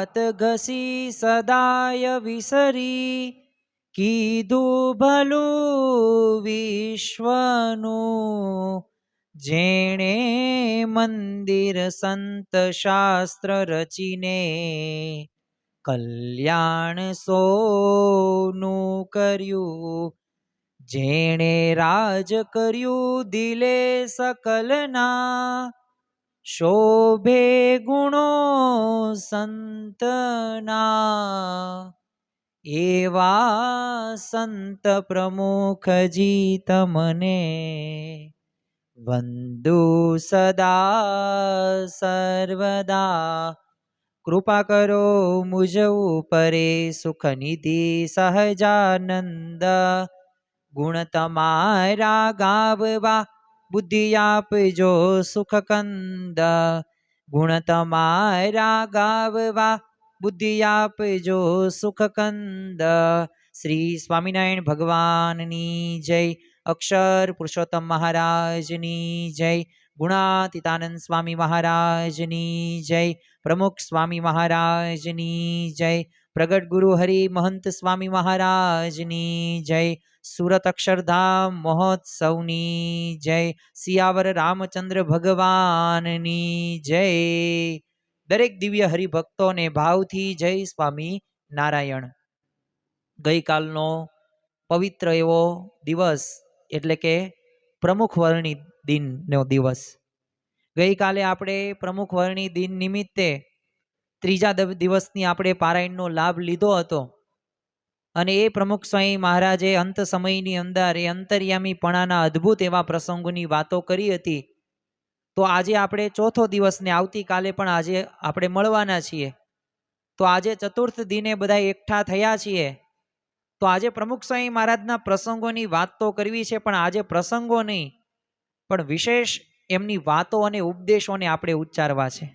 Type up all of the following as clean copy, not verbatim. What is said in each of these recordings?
હાથ ઘસી સદાય વિસરી, કીધું ભલું વિશ્વનું, જેણે મંદિર સંત શાસ્ત્ર રચીને, કલ્યાણ સોનું કર્યું. જેણે રાજ કર્યું દિલે સકલના, શોભે ગુણો સંતના. એવા સંત પ્રમુખજી તમને, વંદુ સદા સર્વદા. કૃપા કરો મુજ ઉપરે સુખનિધિ સહજાનંદ, ગુણ તમારા ગાવવા બુદ્ધિ આપજો સુખકંદ. ગુણ તમારા ગાવવા બુદ્ધિ આપજો સુખકંદ. શ્રી સ્વામિનારાયણ ભગવાનની જય. અક્ષર પુરુષોત્તમ મહારાજની જય. ગુણાતીતાનંદ સ્વામી મહારાજની જય. પ્રમુખ સ્વામી મહારાજની જય. પ્રગટ ગુરુ હરિ મહંત સ્વામી મહારાજની જય. સુરત અક્ષરધામ મહોત્સવની જય. સિયાવર રામચંદ્ર ભગવાનની જય. દરેક દિવ્ય હરિભક્તોને ભાવથી જય સ્વામી નારાયણ. ગઈકાલનો પવિત્ર એવો દિવસ એટલે કે પ્રમુખ વર્ણી દિનનો દિવસ. ગઈકાલે આપણે પ્રમુખ વર્ણી દિન નિમિત્તે ત્રીજા દિવસની આપણે પારાયણનો લાભ લીધો હતો અને એ પ્રમુખ સ્વામી મહારાજે અંત સમયની અંદર એ અંતર્યામીપણાના અદ્ભુત એવા પ્રસંગોની વાતો કરી હતી. તો આજે આપણે ચોથો દિવસને આવતીકાલે પણ આજે આપણે મળવાના છીએ. તો આજે ચતુર્થ દિને બધા એકઠા થયા છીએ. તો આજે પ્રમુખ સ્વામી મહારાજના પ્રસંગોની વાત તો કરવી છે, પણ આજે પ્રસંગો નહીં પણ વિશેષ એમની વાતો અને ઉપદેશોને આપણે ઉચ્ચારવા છે.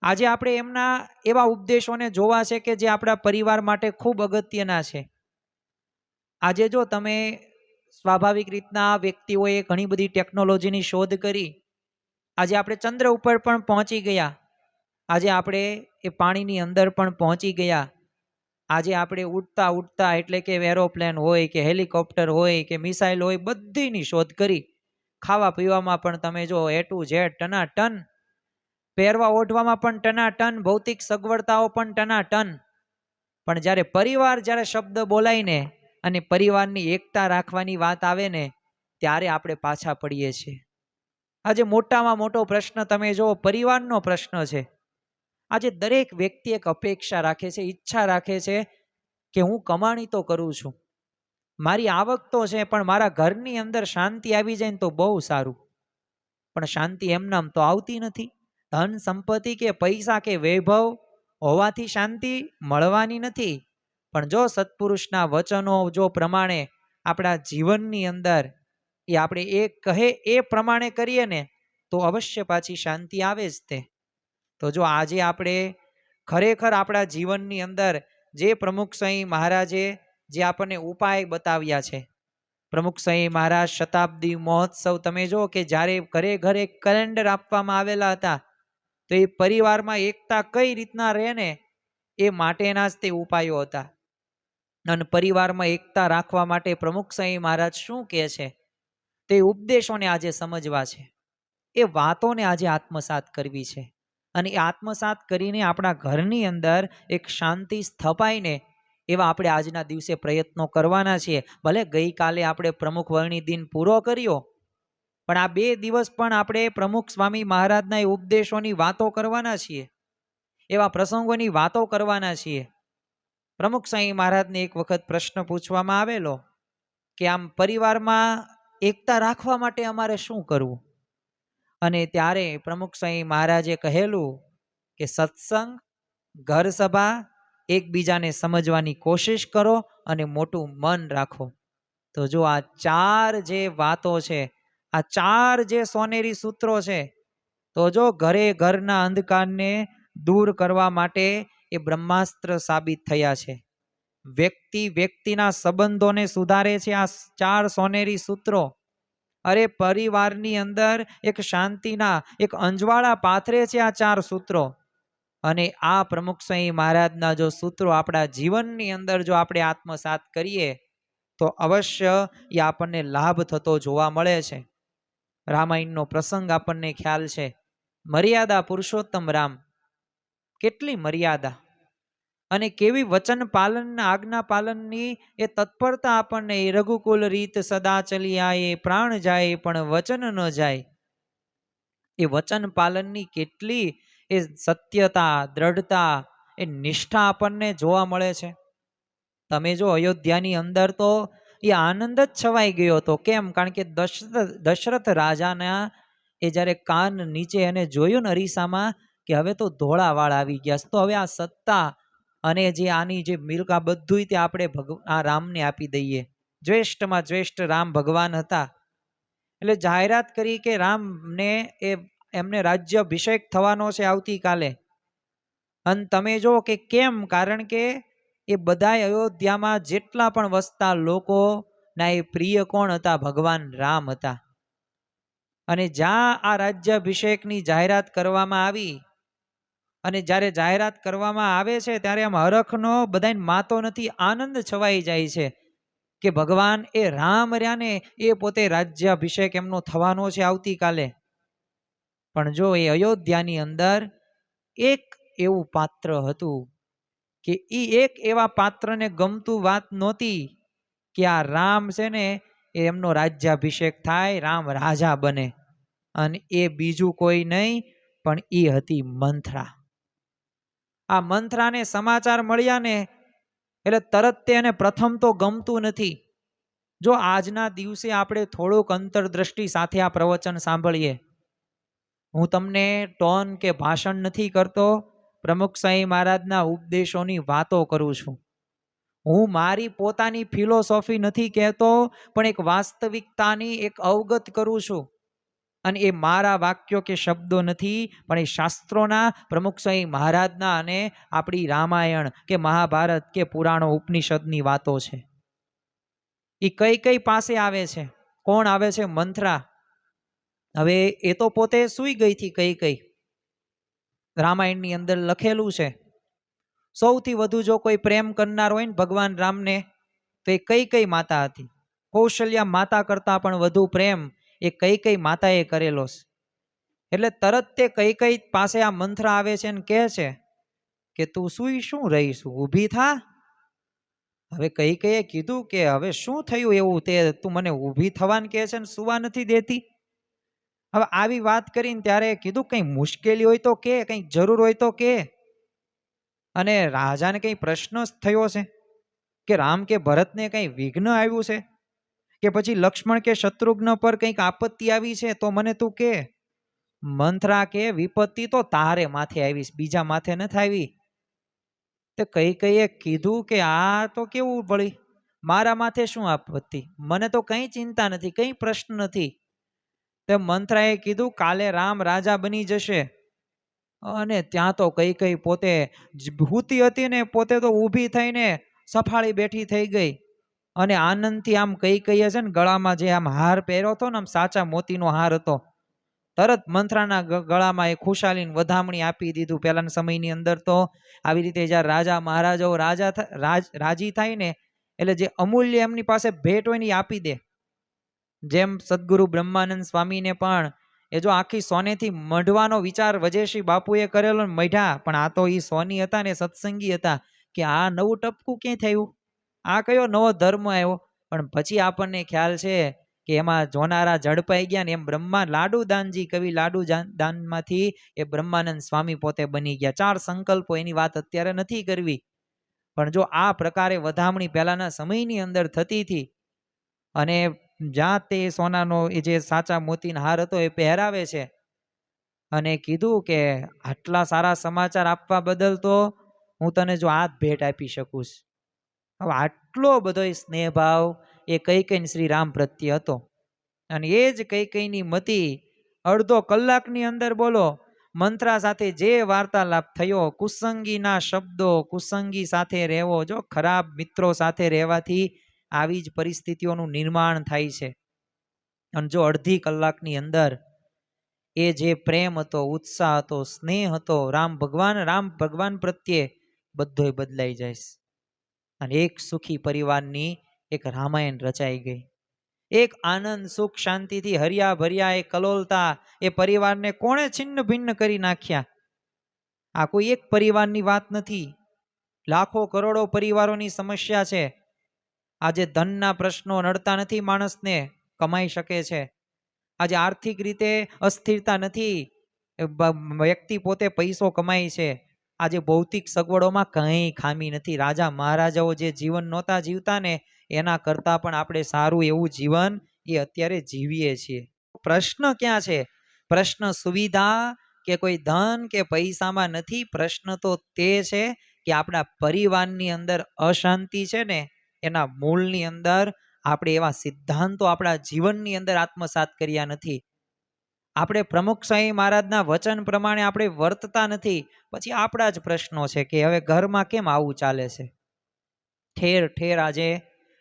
આજે આપણે એમના એવા ઉપદેશોને જોવા છે કે જે આપણા પરિવાર માટે ખૂબ અગત્યના છે. આજે જો તમે સ્વાભાવિક રીતના વ્યક્તિઓએ ઘણી બધી ટેકનોલોજીની શોધ કરી, આજે આપણે ચંદ્ર ઉપર પણ પહોંચી ગયા, આજે આપણે એ પાણીની અંદર પણ પહોંચી ગયા, આજે આપણે ઉડતા ઉડતા એટલે કે એરોપ્લેન હોય કે હેલિકોપ્ટર હોય કે મિસાઇલ હોય બધીની શોધ કરી. ખાવા પીવામાં પણ તમે જો A to Z ટનાટન, પહેરવા ઓઢવામાં પણ ટનાટન, ભૌતિક સગવડતાઓ પણ ટનાટન. પણ જ્યારે પરિવાર જ્યારે શબ્દ બોલાઈને અને પરિવારની એકતા રાખવાની વાત આવે ને, ત્યારે આપણે પાછા પડીએ છીએ. આજે મોટામાં મોટો પ્રશ્ન તમે જો પરિવારનો પ્રશ્ન છે. આજે દરેક વ્યક્તિ એક અપેક્ષા રાખે છે, ઈચ્છા રાખે છે કે હું કમાણી તો કરું છું, મારી આવક તો છે, પણ મારા ઘરની અંદર શાંતિ આવી જાય ને તો બહુ સારું. પણ શાંતિ એમનામ તો આવતી નથી. ધન સંપત્તિ કે પૈસા કે વૈભવ હોવાથી શાંતિ મળવાની નથી. પણ જો સત્પુરુષના વચનો જો પ્રમાણે આપણા જીવનની અંદર એ આપણે એ કહે એ પ્રમાણે કરીએ ને તો અવશ્ય પાછી શાંતિ આવે જ તે. તો જો આજે આપણે ખરેખર આપણા જીવનની અંદર જે પ્રમુખ સ્વામી મહારાજે જે આપણને ઉપાય બતાવ્યા છે, પ્રમુખ સ્વામી મહારાજ શતાબ્દી મહોત્સવ તમે જો કે જ્યારે ઘરે ઘરે કેલેન્ડર આપવામાં આવેલા હતા, તો એ પરિવારમાં એકતા કઈ રીતના રહે ને એ માટેના જ તે ઉપાયો હતા. અને પરિવારમાં એકતા રાખવા માટે પ્રમુખ સ્વામી મહારાજ શું કહે છે તે ઉપદેશોને આજે સમજવા છે, એ વાતોને આજે આત્મસાત કરવી છે. અને એ આત્મસાત કરીને આપણા ઘરની અંદર એક શાંતિ સ્થપાઈને એવા આપણે આજના દિવસે પ્રયત્નો કરવાના છીએ. ભલે ગઈકાલે આપણે પ્રમુખ વર્ણી દિન પૂરો કર્યો, પણ આ 2 દિવસ પણ આપણે પ્રમુખ સ્વામી મહારાજના એ ઉપદેશોની વાતો કરવાના છીએ, એવા પ્રસંગોની વાતો કરવાના છીએ. પ્રમુખ સ્વામી મહારાજને એક વખત પ્રશ્ન પૂછવામાં આવેલો કે આમ પરિવારમાં એકતા રાખવા માટે અમારે શું કરવું? અને ત્યારે પ્રમુખ સ્વામી મહારાજે કહેલું કે સત્સંગ, ઘર સભા, એકબીજાને સમજવાની કોશિશ કરો અને મોટું મન રાખો. તો જો આ 4 જે વાતો છે, આ 4 જે સોનેરી સૂત્રો છે, તો જો ઘરે ઘરના અંધકારને દૂર કરવા માટે એ બ્રહ્માસ્ત્ર સાબિત થયા છે. વ્યક્તિ વ્યક્તિના સંબંધોને સુધારે છે આ 4 સોનેરી સૂત્રો. અરે પરિવારની અંદર એક શાંતિના એક અંજવાળા પાથરે છે આ 4 સૂત્રો. અને આ પ્રમુખ સ્વામી મહારાજના જો સૂત્રો આપણા જીવનની અંદર જો આપણે આત્મસાત કરીએ તો અવશ્ય એ આપણને લાભ થતો જોવા મળે છે. રામાયણનો પ્રસંગ આપણને ખ્યાલ છે. મર્યાદા પુરુષોત્તમ રામ, કેટલી મર્યાદા અને કેવી વચન પાલન આજ્ઞા પાલનની એ તત્પરતા આપણને. રઘુકુલ રીત સદા ચલી આયે, પ્રાણ જાય પણ વચન ન જાય. એ વચન પાલનની કેટલી એ સત્યતા, દ્રઢતા, એ નિષ્ઠા આપણને જોવા મળે છે. તમે જો અયોધ્યાની અંદર તો એ આનંદ જ છવાઈ ગયો હતો. કેમ? કારણ કે દશરથ રાજાના એ જ્યારે કાન નીચે એને જોયું ને અરીસામાં કે હવે તો ધોળા વાળ આવી ગયા, તો હવે આ સત્તા અને જે આની જે મિલ્ક આ બધું તે આપણે આ રામને આપી દઈએ. જ્યેષ્ઠમાં જ્યેષ્ઠ રામ ભગવાન હતા. એટલે જાહેરાત કરી કે રામને એમને રાજ્યાભિષેક થવાનો છે આવતીકાલે. અને તમે જો કે કેમ? કારણ કે એ બધા અયોધ્યામાં જેટલા પણ વસતા લોકો ના એ પ્રિય કોણ હતા? ભગવાન રામ હતા. અને જ્યાં આ રાજ્યાભિષેકની જાહેરાત કરવામાં આવી અને જ્યારે જાહેરાત કરવામાં આવે છે ત્યારે આમ હરખનો બધાને માતો નથી, આનંદ છવાઈ જાય છે કે ભગવાન એ રામ રહ્યા ને એ પોતે રાજ્યાભિષેક એમનો થવાનો છે આવતીકાલે. પણ જો એ અયોધ્યાની અંદર એક એવું પાત્ર હતું કે એ એક એવા પાત્રને ગમતું વાત નહોતી કે આ રામ છે ને એમનો રાજ્યાભિષેક થાય, રામ રાજા બને. અને એ બીજું કોઈ નહીં પણ એ હતી મંથરા. આ મંથરાને સમાચાર મળ્યા ને એટલે તરત તેને પ્રથમ તો ગમતું નથી. જો આજના દિવસે આપણે થોડુંક અંતરદ્રષ્ટિ સાથે આ પ્રવચન સાંભળીએ, હું તમને ટોન કે ભાષણ નથી કરતો, પ્રમુખ સ્વામી મહારાજના ઉપદેશોની વાતો કરું છું. હું મારી પોતાની ફિલોસોફી નથી કહેતો, પણ એક વાસ્તવિકતાની એક અવગત કરું છું. અને એ મારા વાક્યો કે શબ્દો નથી, પણ એ શાસ્ત્રોના પ્રમુખ સ્વામી મહારાજના અને આપણી રામાયણ કે મહાભારત કે પુરાણો ઉપનિષદની વાતો છે. એ કઈ કઈ પાસે આવે છે? કોણ આવે છે? મંથરા. હવે એ તો પોતે સૂઈ ગઈ હતી. કઈ કઈ રામાયણની અંદર લખેલું છે. સૌથી વધુ જો કોઈ પ્રેમ કરનાર હોય ને ભગવાન રામને તો એ કઈ કઈ માતા હતી. કૌશલ્યા માતા કરતા પણ વધુ પ્રેમ એ કઈ કઈ માતાએ કરેલો છે. એટલે તરત તે કઈ કઈ પાસે આ મંથરા આવે છે ને કહે છે કે તું સુઈ શું રહીશું, ઊભી થા. હવે કઈ કઈએ કીધું કે હવે શું થયું એવું તે તું મને ઊભી થવાને કહે છે ને સુવા નથી દેતી? હવે આવી વાત કરીને ત્યારે કીધું કંઈ મુશ્કેલી હોય તો કે, કંઈ જરૂર હોય તો કે. અને રાજાને કંઈ પ્રશ્ન થયો છે કે રામ કે ભરતને કંઈ વિઘ્ન આવ્યું છે કે પછી લક્ષ્મણ કે શત્રુઘ્ન પર કંઈક આપત્તિ આવી છે તો મને તું કે. મંથરા કે વિપત્તિ તો તારે માથે આવી, બીજા માથે નથી આવી. તો કઈ કઈએ કીધું કે આ તો કેવું વળી, મારા માથે શું આપત્તિ? મને તો કંઈ ચિંતા નથી, કંઈ પ્રશ્ન નથી. તે મંથરાએ કીધું કાલે રામ રાજા બની જશે. અને ત્યાં તો કઈ કઈ પોતે ભૂતી હતી ને પોતે તો ઊભી થઈને સફાળી બેઠી થઈ ગઈ. અને આનંદથી આમ કઈ કહીએ છે ને ગળામાં જે આમ હાર પહેર્યો હતો ને આમ સાચા મોતીનો હાર હતો, તરત મંથરાના ગળામાં એ ખુશાલીને વધામણી આપી દીધું. પહેલાના સમયની અંદર તો આવી રીતે જ્યારે રાજા મહારાજાઓ રાજી થાય ને એટલે જે અમૂલ્ય એમની પાસે ભેટ હોય ને એ આપી દે. જેમ સદગુરુ બ્રહ્માનંદ સ્વામીને પણ એ જો આખી સોનેથી મઢવાનો વિચાર વજેશી બાપુએ કરેલો ને મઢ્યા, પણ આ તો એ સોની હતા ને સત્સંગી હતા કે આ નવું ટપકું ક્યાંય થયું, આ કયો નવો ધર્મ આવ્યો. પણ પછી આપણને ખ્યાલ છે કે એમાં જોનારા ઝડપાઈ ગયા ને એમ લાડુ દાનજી કવિ લાડુ દાનમાંથી એ બ્રહ્માનંદ સ્વામી પોતે બની ગયા. 4 સંકલ્પો, એની વાત અત્યારે નથી કરવી. પણ જો આ પ્રકારે વધામણી પહેલાના સમયની અંદર થતી હતી અને જ્યાં તે સોનાનો એ જે સાચા મોતીનો હાર હતો એ પહેરાવે છે અને કીધું કે આટલા સારા સમાચાર આપવા બદલ તો હું તને જો આ ભેટ આપી શકું. હવે આટલો બધો સ્નેહ ભાવ એ કઈ કઈ શ્રી રામ પ્રત્યે હતો. અને એ જ કઈ કઈની મતી અડધો કલાકની અંદર બોલો મંથરા સાથે જે વાર્તાલાપ થયો, કુસંગીના શબ્દો, કુસંગી સાથે રહેવો. જો ખરાબ મિત્રો સાથે રહેવાથી આવી જ પરિસ્થિતિઓનું નિર્માણ થાય છે. અને જો અડધી કલાકની અંદર એ જે પ્રેમ હતો, ઉત્સાહ હતો, સ્નેહ હતો રામ ભગવાન પ્રત્યે, બધોય બદલાઈ જાય છે. અને એક સુખી પરિવારની એક રામાયણ રચાઈ ગઈ. એક આનંદ સુખ શાંતિથી હરિયા ભર્યા એ કલોલતા એ પરિવારને કોણે છિન્ન ભિન્ન કરી નાખ્યા? આ કોઈ એક પરિવારની વાત નથી, લાખો કરોડો પરિવારોની સમસ્યા છે. આજે ધનના પ્રશ્નો નડતા નથી, માણસને કમાઈ શકે છે. આજે આર્થિક રીતે અસ્થિરતા નથી, વ્યક્તિ પોતે પૈસો કમાય છે. આજે ભૌતિક સગવડોમાં કંઈ ખામી નથી. રાજા મહારાજાઓ જે જીવન નહોતા જીવતા ને, એના કરતાં પણ આપણે સારું એવું જીવન એ અત્યારે જીવીએ છીએ. પ્રશ્ન ક્યાં છે? પ્રશ્ન સુવિધા કે કોઈ ધન કે પૈસામાં નથી. પ્રશ્ન તો તે છે કે આપણા પરિવારની અંદર અશાંતિ છે ને, એના મૂળની અંદર આપણે એવા સિદ્ધાંતો આપણા જીવનની અંદર આત્મસાત કર્યા નથી. આપણે પ્રમુખ સ્વામી મહારાજના વચન પ્રમાણે આપણે વર્તતા નથી. પછી આપણા જ પ્રશ્નો છે કે હવે ઘરમાં કેમ આવું ચાલે છે? ઠેર ઠેર આજે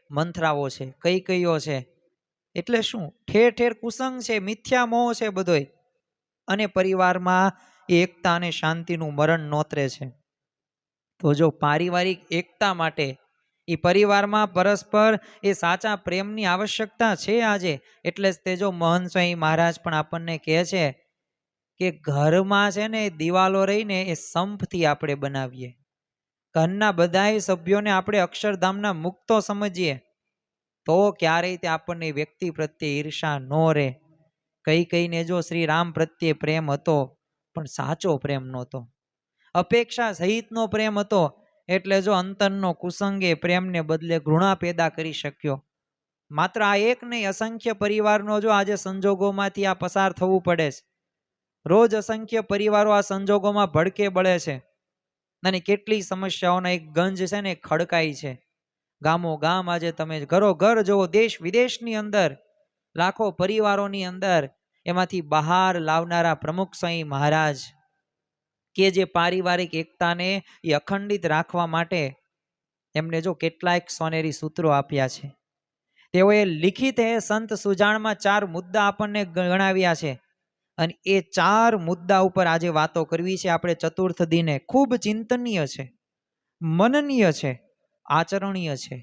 મંથરાઓ છે, કઈ કઈઓ છે. એટલે શું? ઠેર ઠેર કુસંગ છે, મિથ્યા મોહ છે બધોય. અને પરિવારમાં એકતા અને શાંતિનું મરણ નોતરે છે. તો જો પારિવારિક એકતા માટે એ પરિવારમાં પરસ્પર એ સાચા પ્રેમની આવશ્યકતા છે આજે. એટલે જ તે જો મહંત સ્વામી મહારાજ પણ આપણને કહે છે કે ઘરમાં છે ને દિવાલો રહીને એ સંપથી આપણે બનાવીએ. ઘરના બધાય સભ્યોને આપણે અક્ષરધામના મુક્તો સમજીએ, તો ક્યારેય તે આપણને વ્યક્તિ પ્રત્યે ઈર્ષા ન રહે. કઈને જો શ્રી રામ પ્રત્યે પ્રેમ હતો, પણ સાચો પ્રેમ નહોતો, અપેક્ષા સહિતનો પ્રેમ હતો. એટલે જો અંતરનો કુસંગે પ્રેમને બદલે ઘૃણા પેદા કરી શક્યો. માત્ર આ એક નહીં, અસંખ્ય પરિવારનો જો આજે સંજોગોમાંથી આ પસાર થવું પડે છે. રોજ અસંખ્ય પરિવારો આ સંજોગોમાં ભડકે બળે છે. અને કેટલી સમસ્યાઓના એક ગંજ છે ને ખડકાય છે. ગામો ગામ આજે તમે ઘરો ઘર જોવો, દેશ વિદેશની અંદર લાખો પરિવારોની અંદર એમાંથી બહાર લાવનારા પ્રમુખ સ્વામી મહારાજ કે જે પારિવારિક એકતાને એ અખંડિત રાખવા માટે એમને જો કેટલાક સોનેરી સૂત્રો આપ્યા છે. તેઓએ લિખિત સંત સુજાણમાં 4 મુદ્દા આપણને ગણાવ્યા છે. અને એ 4 મુદ્દા ઉપર આજે વાતો કરવી છે આપણે ચતુર્થ દિને. ખૂબ ચિંતનીય છે, મનનીય છે, આચરણીય છે.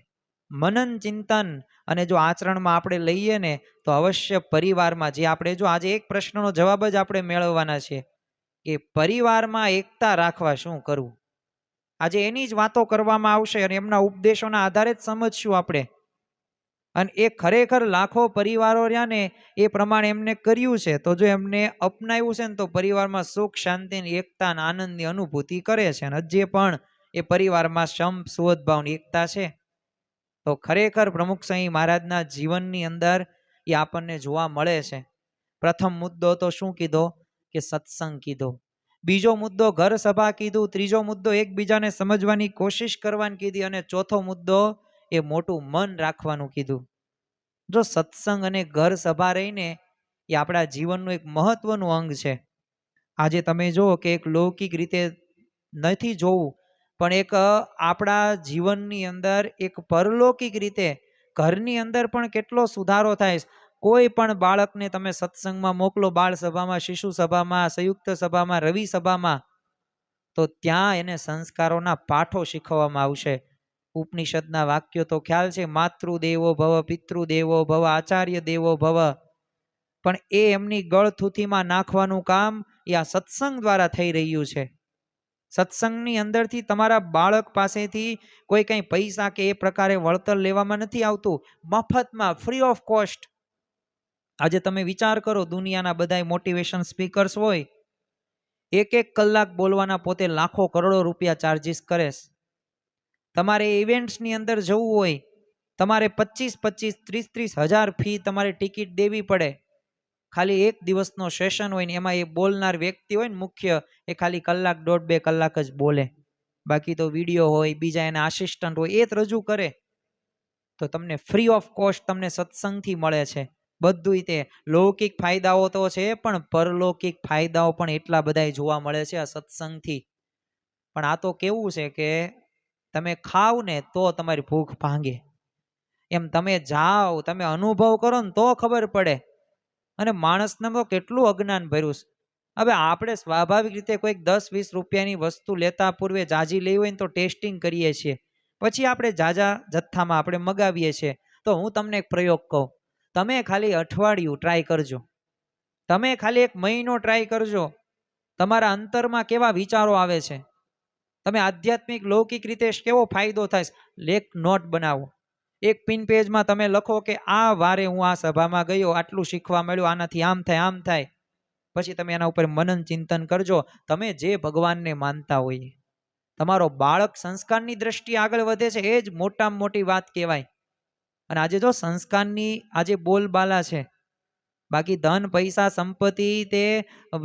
મનન ચિંતન અને જો આચરણમાં આપણે લઈએ ને તો અવશ્ય પરિવારમાં જે આપણે જો આજે એક પ્રશ્નનો જવાબ જ આપણે મેળવવાના છે કે પરિવારમાં એકતા રાખવા શું કરવું. આજે એની જ વાતો કરવામાં આવશે અને એમના ઉપદેશોના આધારે જ સમજશું આપણે. અને એ ખરેખર લાખો પરિવારો રહ્યા ને એ પ્રમાણે એમને કર્યું છે. તો જો એમને અપનાવ્યું છે ને તો પરિવારમાં સુખ શાંતિની એકતા અને આનંદની અનુભૂતિ કરે છે. અને હજી પણ એ પરિવારમાં સંપ સુવદભાવની એકતા છે. તો ખરેખર પ્રમુખ સ્વામી મહારાજના જીવનની અંદર એ આપણને જોવા મળે છે. પ્રથમ મુદ્દો તો શું કીધો કે સત્સંગ કીધો. બીજો મુદ્દો ઘર સભા કીધું. ત્રીજો મુદ્દો એકબીજાને સમજવાની કોશિશ કરવાની કીધી. અને ચોથો મુદ્દો એ મોટું મન રાખવાનું કીધું. જો સત્સંગ અને ઘર સભા રહીને એ આપણા જીવનનું એક મહત્વનું અંગ છે. આજે તમે જુઓ કે એક લૌકિક રીતે નથી જોવું, પણ એક આપણા જીવનની અંદર એક પરલૌકિક રીતે ઘરની અંદર પણ કેટલો સુધારો થાય. કોઈ પણ બાળકને તમે સત્સંગમાં મોકલો, બાળ સભામાં, શિશુ સભામાં, સંયુક્ત સભામાં, રવિ સભામાં, તો ત્યાં એને સંસ્કારોના પાઠો શીખવવામાં આવશે. ઉપનિષદના વાક્યો તો ખ્યાલ છે, માતૃદેવો ભવ, પિતૃદેવો ભવ, આચાર્ય દેવો ભવ. પણ એ એમની ગળથૂથીમાં નાખવાનું કામ એ આ સત્સંગ દ્વારા થઈ રહ્યું છે. સત્સંગની અંદરથી તમારા બાળક પાસેથી કોઈ કંઈ પૈસા કે એ પ્રકારે વળતર લેવામાં નથી આવતું. મફતમાં, ફ્રી ઓફ કોસ્ટ. આજે તમે વિચાર કરો, દુનિયાના બધા મોટિવેશન સ્પીકર્સ હોય, 1 કલાક બોલવાના પોતે લાખો કરોડો રૂપિયા ચાર્જીસ કરે. તમારે ઇવેન્ટ્સની અંદર જવું હોય, તમારે 25-25, 30-30 હજાર ફી તમારે ટિકિટ દેવી પડે. ખાલી 1 દિવસનો સેશન હોય ને એમાં એ બોલનાર વ્યક્તિ હોય ને મુખ્ય, એ ખાલી કલાક, 1.5-2 કલાક જ બોલે. બાકી તો વિડીયો હોય, બીજા એના આસિસ્ટન્ટ હોય, એ જ રજૂ કરે. તો તમને ફ્રી ઓફ કોસ્ટ તમને સત્સંગથી મળે છે. બધું તે લૌકિક ફાયદાઓ તો છે, પણ પરલૌકિક ફાયદાઓ પણ એટલા બધા જોવા મળે છે આ સત્સંગથી. પણ આ તો કેવું છે કે તમે ખાવ ને તો તમારી ભૂખ ભાંગે. એમ તમે જાઓ, તમે અનુભવ કરો ને તો ખબર પડે. અને માણસને તો કેટલું અજ્ઞાન ભર્યું છે. હવે આપણે સ્વાભાવિક રીતે કોઈક 10-20 રૂપિયાની વસ્તુ લેતા પૂર્વે જાજી લેવી હોય ને તો ટેસ્ટિંગ કરીએ છીએ, પછી આપણે જાજા જથ્થામાં આપણે મગાવીએ છીએ. તો હું તમને એક પ્રયોગ કહું, તમે ખાલી અઠવાડિયું ટ્રાય કરજો, તમે ખાલી 1 મહિનો ટ્રાય કરજો, તમારા અંતરમાં કેવા વિચારો આવે છે, તમે આધ્યાત્મિક લૌકિક રીતે કેવો ફાયદો થાય. લેખ નોટ બનાવો, 1 પિન પેજમાં તમે લખો કે આ વારે હું આ સભામાં ગયો, આટલું શીખવા મળ્યું, આનાથી આમ થાય આમ થાય. પછી તમે એના ઉપર મનન ચિંતન કરજો. તમે જે ભગવાનને માનતા હોય, તમારો બાળક સંસ્કારની દ્રષ્ટિએ આગળ વધે છે, એ જ મોટામાં મોટી વાત કહેવાય. અને આજે જો સંસ્કારની આજે બોલબાલા છે, બાકી ધન પૈસા સંપત્તિ તે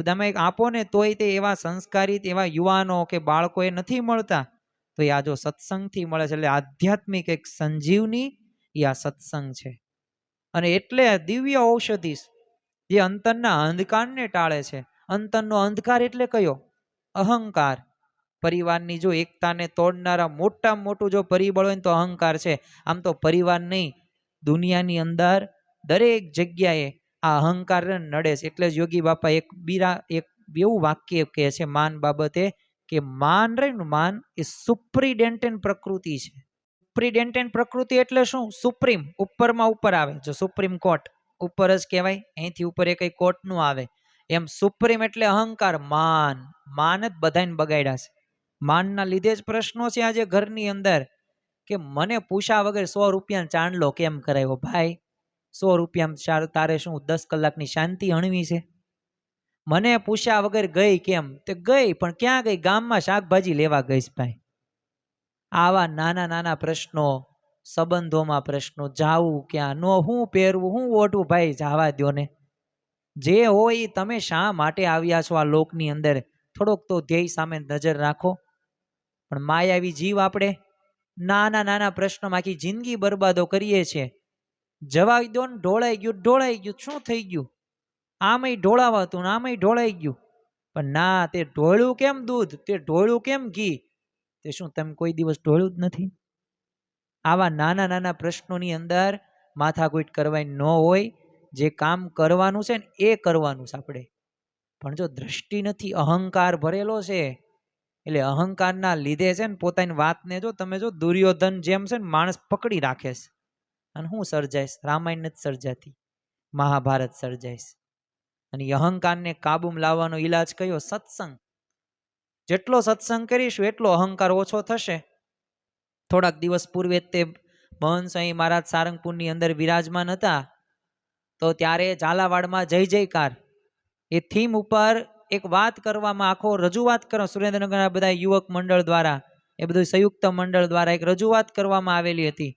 તમે આપો ને તોય તે એવા સંસ્કારિત એવા યુવાનો કે બાળકો એ નથી મળતા. તો એ આ જો સત્સંગથી મળે છે. એટલે આધ્યાત્મિક એક સંજીવની એ આ સત્સંગ છે. અને એટલે દિવ્ય ઔષધિ જે અંતરના અંધકારને ટાળે છે. અંતરનો અંધકાર એટલે કયો? અહંકાર. પરિવારની જો એકતાને તોડનારા મોટામાં મોટું જો પરિબળ હોય તો અહંકાર છે. આમ તો પરિવાર નહીં, દુનિયાની અંદર દરેક જગ્યાએ આ અહંકાર નડે છે. એટલે જ યોગી બાપા એક એવું વાક્ય કહે છે માન બાબતે, કે માન રે માન એ સુપ્રિડેન્ટેન્ટ પ્રકૃતિ છે. સુપ્રિડેન્ટેન્ટ પ્રકૃતિ એટલે શું? સુપ્રીમ, ઉપરમાં ઉપર આવે. જો સુપ્રીમ કોર્ટ ઉપર જ કહેવાય, અહીંથી ઉપર એ કઈ કોર્ટ નું આવે. એમ સુપ્રીમ એટલે અહંકાર, માન. માન જ બધાને બગાડ્યા છે. માનના લીધે જ પ્રશ્નો છે આજે ઘરની અંદર, કે મને પૂછા વગર 100 રૂપિયા ચાંદલો કેમ કરાવ્યો? ભાઈ 100 રૂપિયા તારે શું 10 કલાકની શાંતિ હણવી છે? મને પૂછ્યા વગર ગઈ કેમ? તે ગઈ, પણ ક્યાં ગઈ? ગામમાં શાકભાજી લેવા ગઈશ ભાઈ. આવા નાના નાના પ્રશ્નો, સંબંધોમાં પ્રશ્નો, જાવું ક્યાં, નો હું પહેરવું, હું ઓઢવું, ભાઈ જાવા દો ને. જે હોય તમે શા માટે આવ્યા છો આ લોકની અંદર, થોડોક તો ધ્યેય સામે નજર રાખો. પણ માયાવી જીવ આપણે નાના નાના પ્રશ્નોમાં આખી જિંદગી બરબાદો કરીએ છીએ. જવા દો ને, ઢોળાઈ ગયું ઢોળાઈ ગયું, શું થઈ ગયું? આમય ઢોળાવાતું ને આમય ઢોળાઈ ગયું. પણ ના, તે ઢોળ્યું કેમ દૂધ, તે ઢોળ્યું કેમ ઘી? તે શું તમે કોઈ દિવસ ઢોળ્યું જ નથી? આવા નાના નાના પ્રશ્નોની અંદર માથાકૂટ કરવાની ન હોય. જે કામ કરવાનું છે ને એ કરવાનું છે આપણે. પણ જો દ્રષ્ટિ નથી, અહંકાર ભરેલો છે. એટલે અહંકારના લીધે છે ને પોતાની વાતને જો તમે જો દુર્યોધન જેમ છે ને માણસ પકડી રાખે છે. અને હું સર્જાઈશ? રામાયણ નથી સર્જાતી, મહાભારત સર્જાઈશ. અને અહંકારને કાબુમાં લાવવાનો ઈલાજ કયો? સત્સંગ. જેટલો સત્સંગ કરીશું એટલો અહંકાર ઓછો થશે. થોડાક દિવસ પૂર્વે તે મહંત સ્વામી મહારાજ સારંગપુરની અંદર વિરાજમાન હતા. તો ત્યારે ઝાલાવાડમાં જય જયકાર એ થીમ ઉપર એક વાત કરવામાં, આખો રજૂઆત કરવા સુરેન્દ્રનગરના બધા યુવક મંડળ દ્વારા, એ બધું સંયુક્ત મંડળ દ્વારા એક રજૂઆત કરવામાં આવેલી હતી.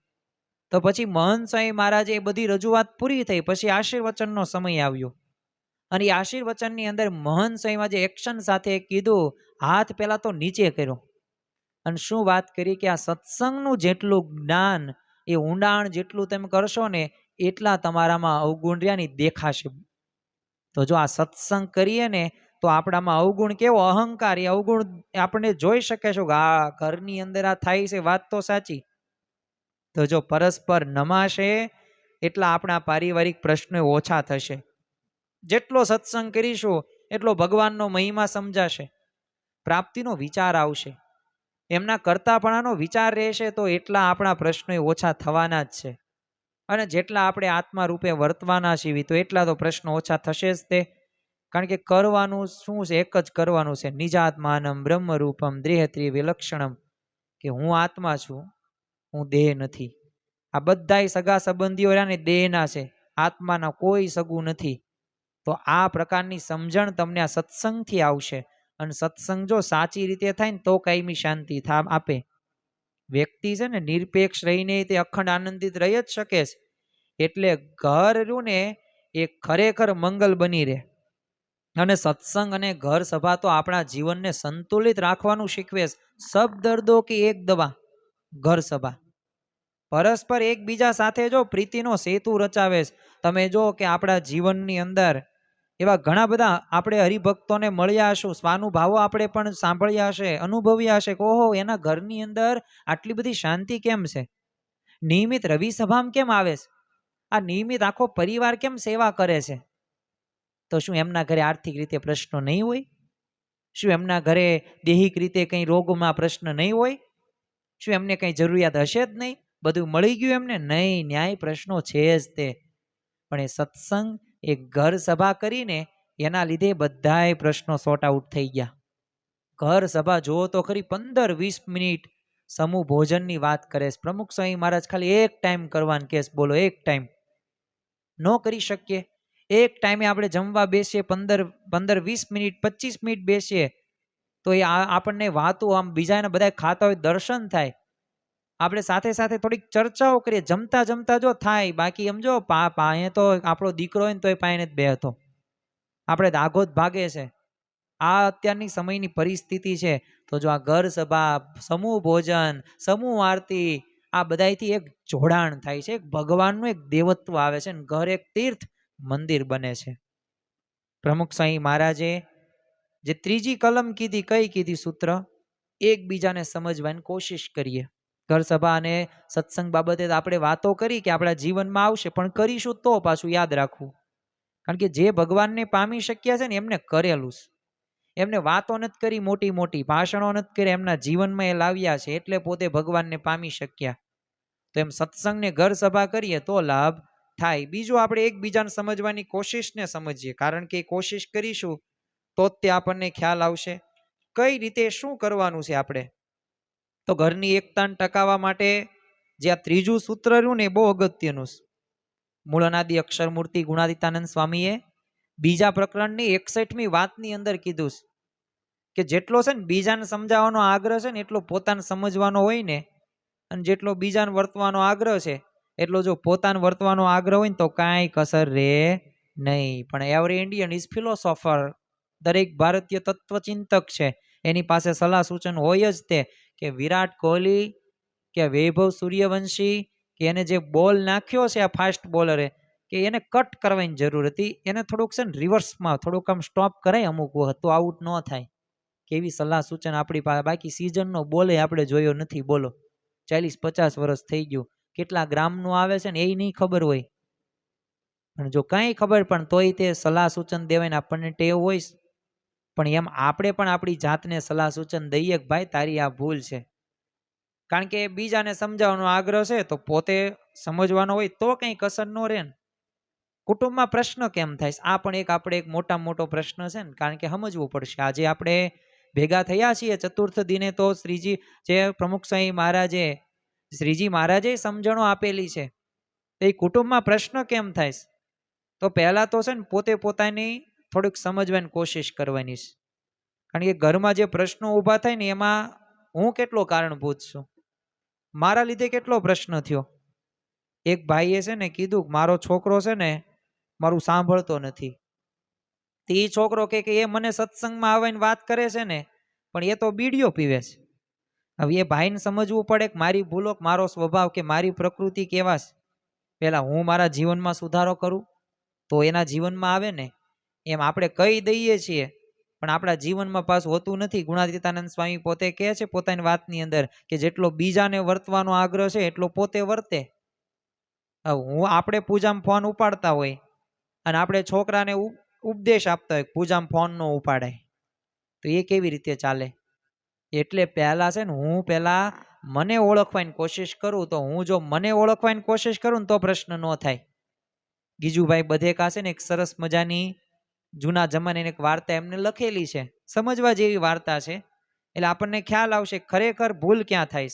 તો પછી મહંત સ્વામી મહારાજે એ બધી રજૂઆત પૂરી થઈ, પછી આશીર્વચનનો સમય આવ્યો. અને એ આશીર્વચનની અંદર મહંત સ્વામીમાં જે એક્શન સાથે કીધું, હાથ પહેલા તો નીચે કર્યો. અને શું વાત કરી કે આ સત્સંગનું જેટલું જ્ઞાન, એ ઊંડાણ જેટલું તમે કરશો ને એટલા તમારામાં અવગુણ રહ્યાની દેખાશે. તો જો આ સત્સંગ કરીએ ને તો આપણામાં અવગુણ કેવો? અહંકાર. એ અવગુણ આપણે જોઈ શકે છો કે આ ઘરની અંદર આ થાય છે, વાત તો સાચી. તો જો પરસ્પર નમાશે એટલા આપણા પારિવારિક પ્રશ્નો ઓછા થશે. જેટલો સત્સંગ કરીશું એટલો ભગવાનનો મહિમા સમજાશે, પ્રાપ્તિનો વિચાર આવશે, એમના કરતાપણાનો વિચાર રહેશે. તો એટલા આપણા પ્રશ્નો ઓછા થવાના જ છે. અને જેટલા આપણે આત્મા રૂપે વર્તવાના છીએ તો એટલા તો પ્રશ્નો ઓછા થશે જ તે. કારણ કે કરવાનું શું છે? એક જ કરવાનું છે, નિજાત્માનમ બ્રહ્મરૂપમ દેહત્રિ વિલક્ષણમ, કે હું આત્મા છું, હું દેહ નથી. આ બધાય સગા સંબંધીઓ રહ્યા ને દેહના છે, આત્માના કોઈ સગું નથી. તો આ પ્રકારની સમજણ તમને આ સત્સંગથી આવશે. અને સત્સંગ જો સાચી રીતે થાય ને તો કાયમી શાંતિ આપે. વ્યક્તિ છે ને નિરપેક્ષ રહીને તે અખંડ આનંદિત રહી જ શકે છે. એટલે ઘર રહ્યું ને એ ખરેખર મંગલ બની રહે. અને સત્સંગ અને ઘર સભા તો આપણા જીવનને સંતુલિત રાખવાનું શીખવે છે. સબ દર્દો કી એક દવા, ઘર સભા. પરસ્પર એકબીજા સાથે જો પ્રીતિનો સેતુ રચાવે છે. તમે જો કે આપણા જીવનની અંદર એવા ઘણા બધા આપણે હરિભક્તોને મળ્યા હશું, સ્વાનુભાવો આપણે પણ સાંભળ્યા હશે, અનુભવ્યા હશે કે ઓહો એના ઘરની અંદર આટલી બધી શાંતિ કેમ છે? નિયમિત રવિ સભામાં કેમ આવે છે? આ નિયમિત આખો પરિવાર કેમ સેવા કરે છે? તો શું એમના ઘરે આર્થિક રીતે પ્રશ્નો નહીં હોય? શું એમના ઘરે દૈહિક રીતે કંઈ રોગમાં પ્રશ્ન નહીં હોય? શું એમને કંઈ જરૂરિયાત હશે જ નહીં? બધું મળી ગયું એમને? નહીં, ન્યાય પ્રશ્નો છે જ તે. પણ એ સત્સંગ, એ ઘર સભા કરીને એના લીધે બધાય પ્રશ્નો સોર્ટ આઉટ થઈ ગયા. ઘર સભા જુઓ તો ખરી, 15-20 મિનિટ સમૂહ ભોજનની વાત કરે છે. પ્રમુખ સ્વામી મહારાજ ખાલી એક ટાઈમ કરવાનું કેસ, બોલો એક ટાઈમ ન કરી શકીએ? એક ટાઈમે આપણે જમવા બેસીએ, 15-20 મિનિટ 25 મિનિટ બેસીએ તો એ આપણને વાતો આમ બીજાને બધા ખાતા હોય દર્શન થાય. આપણે સાથે સાથે થોડીક ચર્ચાઓ કરીએ, જમતા જમતા જો થાય. બાકી એમ જો પાયે તો આપણો દીકરો હોય ને તોય પાયે જ બેહતો, આપણે દાગો જ ભાગે છે. આ અત્યારની સમયની પરિસ્થિતિ છે. તો જો આ ઘર સભા, સમૂહ ભોજન, સમૂહ આરતી, આ બધાયથી એક જોડાણ થાય છે, એક ભગવાનનું એક દેવત્વ આવે છે, ઘર એક તીર્થ મંદિર બને છે. પ્રમુખ સ્વામી મહારાજે જે ત્રીજી કલમ કીધી, કઈ કીધી સૂત્ર? એકબીજાને સમજવાની કોશિશ કરીએ. ઘર સભા અને સત્સંગ બાબતે આપણે વાતો કરી કે આપણા જીવનમાં આવશે, પણ કરીશું તો પાછું યાદ રાખવું. કારણ કે જે ભગવાનને પામી શક્યા છે ને એમને કરેલું છે. એમને વાતો નથી કરી, મોટી મોટી ભાષણો નથી કરી, એમના જીવનમાં એ લાવ્યા છે, એટલે પોતે ભગવાનને પામી શક્યા. તો એમ સત્સંગને ઘર સભા કરીએ તો લાભ થાય. બીજું, આપણે એકબીજાને સમજવાની કોશિશને સમજીએ, કારણ કે કોશિશ કરીશું તો જ તે આપણને ખ્યાલ આવશે કઈ રીતે શું કરવાનું છે આપણે. તો ઘરની એકતાને ટકાવવા માટે જે આ ત્રીજું સૂત્ર રહ્યું ને એ બહુ અગત્યનું છે. મૂળ અનાદિ અક્ષર મૂર્તિ ગુણાતીતાનંદ સ્વામીએ બીજા પ્રકરણની 61મી વાતની અંદર કીધું છે કે જેટલો છે ને બીજાને સમજાવવાનો આગ્રહ છે ને એટલો પોતાને સમજવાનો હોય ને, અને જેટલો બીજાને વર્તવાનો આગ્રહ છે એટલો જો પોતાને વર્તવાનો આગ્રહ હોય ને તો કાંઈ કસર રહે નહીં. પણ એવરી ઇન્ડિયન ઇઝ ફિલોસોફર, દરેક ભારતીય તત્વચિંતક છે, એની પાસે સલાહ સૂચન હોય જ તે. કે વિરાટ કોહલી કે વૈભવ સૂર્યવંશી કે એને જે બોલ નાખ્યો છે આ ફાસ્ટ બોલરે, કે એને કટ કરવાની જરૂર હતી, એને થોડુંક છે ને રિવર્સમાં થોડુંક આમ સ્ટોપ કરાય અમુક વખત, તો આઉટ ન થાય. કેવી સલાહ સૂચન આપણી પાસે. બાકી સિઝનનો બોલે આપણે જોયો નથી, બોલો 40-50 વર્ષ થઈ ગયું. કેટલા ગ્રામનું આવે છે ને એ નહીં ખબર હોય, પણ જો કાંઈ ખબર પણ તોય તે સલાહ સૂચન દેવાય ને આપણને ટેવ હોય. પણ એમ આપણે પણ આપણી જાતને સલાહ સૂચન દઈએ કે ભાઈ તારી આ ભૂલ છે. કારણ કે બીજાને સમજાવવાનો આગ્રહ છે તો પોતે સમજવાનો હોય તો કંઈ કસર ન રહે ને. કુટુંબમાં પ્રશ્ન કેમ થાય? આ પણ આપણે એક મોટામાં મોટો પ્રશ્ન છે ને, કારણ કે સમજવું પડશે. આજે આપણે ભેગા થયા છીએ ચતુર્થ દિને, તો શ્રીજી જે પ્રમુખ સ્વામી મહારાજે, શ્રીજી મહારાજે સમજણો આપેલી છે. એ કુટુંબમાં પ્રશ્ન કેમ થાય? તો પહેલા તો છે ને પોતે પોતાની થોડીક સમજવાની કોશિશ કરવાની છે. કારણ કે ઘરમાં જે પ્રશ્નો ઊભા થાય ને એમાં હું કેટલો કારણભૂત છું, મારા લીધે કેટલો પ્રશ્ન થયો. એક ભાઈએ છે ને કીધું કે મારો છોકરો છે ને મારું સાંભળતો નથી. તે છોકરો કે એ મને સત્સંગમાં આવીને વાત કરે છે ને, પણ એ તો બીડીઓ પીવે છે. હવે એ ભાઈને સમજવું પડે કે મારી ભૂલો, મારો સ્વભાવ કે મારી પ્રકૃતિ કેવા છે. પહેલા હું મારા જીવનમાં સુધારો કરું તો એના જીવનમાં આવે ને. એમ આપણે કહી દઈએ છીએ પણ આપણા જીવનમાં પાછું હોતું નથી. ગુણાતીતાનંદ સ્વામી પોતે કહે છે પોતાની વાતની અંદર કે જેટલો બીજાને વર્તવાનો આગ્રહ છે એટલો પોતે વર્તે. આપણે પૂજામાં ફોન ઉપાડતા હોય અને આપણે છોકરાને ઉપદેશ આપતા હોય પૂજામાં ફોન ન ઉપાડાય, તો એ કેવી રીતે ચાલે? એટલે પહેલા છે ને હું પહેલા મને ઓળખવાની કોશિશ કરું. તો હું જો મને ઓળખવાની કોશિશ કરું ને તો પ્રશ્ન ન થાય. ગીજુભાઈ બધેકા છે ને એક સરસ મજાની જૂના જમાનાની એક વાર્તા એમને લખેલી છે, સમજવા જેવી વાર્તા છે. એટલે આપણને ખ્યાલ આવશે ખરેખર ભૂલ ક્યાં થાય.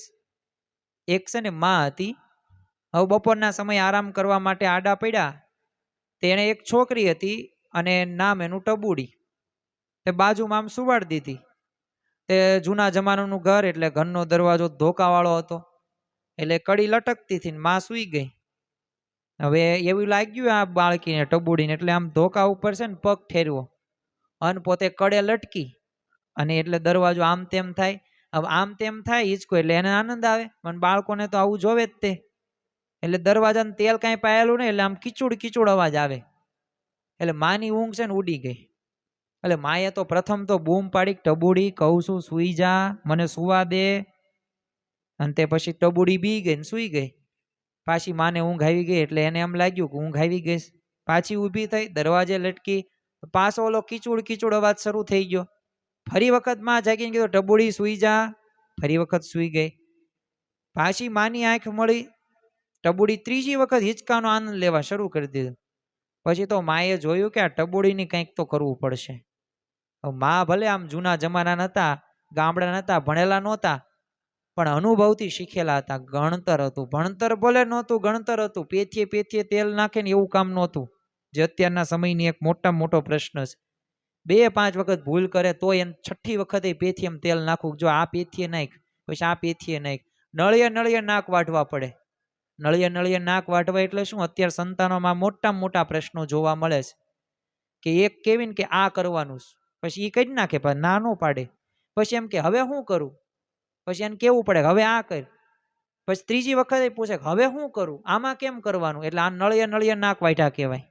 એક છે ને માં હતી, હવે બપોરના સમયે આરામ કરવા માટે આડા પડ્યા. તેને એક છોકરી હતી અને નામ એનું ટબુડી. તે બાજુમાં આમ સુવાડી દીધી. તે જૂના જમાનાનું ઘર એટલે ઘરનો દરવાજો ધોકાવાળો હતો, એટલે કડી લટકતી હતી, માં સૂઈ ગઈ. હવે એવું લાગ્યું આ બાળકીને ટબુડીને, એટલે આમ ધોકા ઉપર છે ને પગ ઠેરવો અને પોતે કડે લટકી, અને એટલે દરવાજો આમ તેમ થાય. હવે આમ તેમ થાય હિંચકો એટલે એને આનંદ આવે, પણ બાળકોને તો આવું જોવે જ તે. એટલે દરવાજાને તેલ કાંઈ પાયેલું નહીં, એટલે આમ કીચુડ કીચુડ અવાજ આવે. એટલે માની ઊંઘ છે ને ઉડી ગઈ. એટલે માએ તો પ્રથમ તો બૂમ પાડી, ટબુડી કહું છું સૂઈ જા, મને સુવા દે. અને તે પછી ટબુડી બી ગઈ ને સૂઈ ગઈ. પાછી માને ઊંઘ આવી ગઈ એટલે એને એમ લાગ્યું કે ઊંઘ આવી ગઈ. પાછી ઊભી થઈ, દરવાજે લટકી પાછો ઓલો કીચુડ કીચુડ અવાજ શરૂ થઈ ગયો. ફરી વખત માં જાગીને કીધું ટબુડી સુઈ જા. ફરી વખત સુઈ ગઈ. પાછી માની આંખ મળી. ટબુડી ત્રીજી વખત હિંચકાનો આનંદ લેવા શરૂ કરી દીધો. પછી તો માએ જોયું કે આ ટબુડીની કંઈક તો કરવું પડશે. મા ભલે આમ જૂના જમાના નહોતા, ગામડા નહોતા, ભણેલા નહોતા, પણ અનુભવથી શીખેલા હતા. ગણતર હતું. ભણતર ભલે નહોતું, ગણતર હતું. પેથીએ પેથીએ તેલ નાખે ને એવું કામ નહોતું, જે અત્યારના સમયની એક મોટામાં મોટો પ્રશ્ન છે. 2-5 વખત ભૂલ કરે તો એને 6ઠ્ઠી વખતે પેથીએ તેલ નાખવું. જો આ પેથીએ નાખ, પછી આ પેથીએ નાખ. નળિયે નળિયે નાક વાઢવા પડે. નળિયે નળિયે નાક વાઢવા એટલે શું? અત્યારે સંતાનોમાં મોટામાં મોટા પ્રશ્નો જોવા મળે છે. કે એક કેવી ને કે આ કરવાનું, પછી એ કરી નાખે, પણ ના નો પાડે. પછી એમ કે હવે શું કરું? પછી એને કેવું પડે હવે આ કર. પછી ત્રીજી વખતે પૂછે હવે શું કરું, આમાં કેમ કરવાનું? એટલે આ નળિયે નળિયે નાક વાઢ્યા કહેવાય.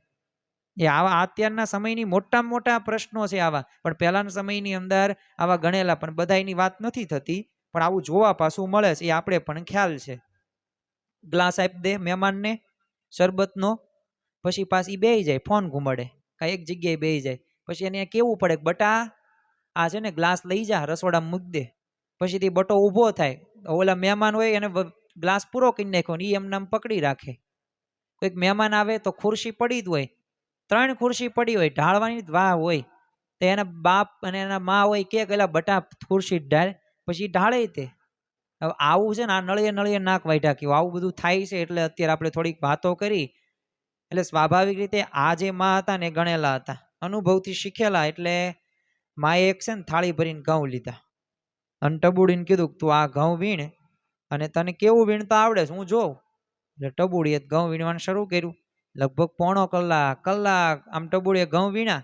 એ આવા અત્યારના સમયની મોટામાં મોટા પ્રશ્નો છે આવા. પણ પહેલાના સમયની અંદર આવા ગણેલા, પણ બધાની વાત નથી થતી, પણ આવું જોવા પાછું મળે છે. એ આપણે પણ ખ્યાલ છે. ગ્લાસ આપી દે મહેમાનને શરબતનો, પછી પાછી બેહી જાય, ફોન ઘુમાડે, કાંઈ એક જગ્યાએ બેહી જાય. પછી એને કેવું પડે કે બટા આ છે ને ગ્લાસ લઈ જા, રસોડામાં મૂક દે. પછી તે બટો ઊભો થાય. ઓલા મહેમાન હોય એને ગ્લાસ પૂરો કરી નાખ્યો ને એ એમને આમ પકડી રાખે. કોઈક મહેમાન આવે તો ખુરશી પડી જ હોય, 3 ખુરશી પડી હોય, ઢાળવાની જ વાહ હોય. તો એના બાપ અને એના મા હોય કે પેલા બટા ખુરશી ઢાળ, પછી ઢાળે તે. હવે આવું છે ને, આ નળિયે નળિયે નાક વાઢ્યા કેવું આવું બધું થાય છે. એટલે અત્યારે આપણે થોડીક વાતો કરી, એટલે સ્વાભાવિક રીતે આ જે મા હતા ને ગણેલા હતા, અનુભવથી શીખેલા. એટલે માએ એક છે ને થાળી ભરીને ઘઉં લીધા અને ટબુડીને કીધું તું આ ઘઉં વીણ, અને તને કેવું વીણતા આવડે છે હું જોઉં. એટલે ટબુડીએ ઘઉં વીણવાનું શરૂ કર્યું. લગભગ પોણો કલાક આમ ટબુડીએ ઘઉં વીણા.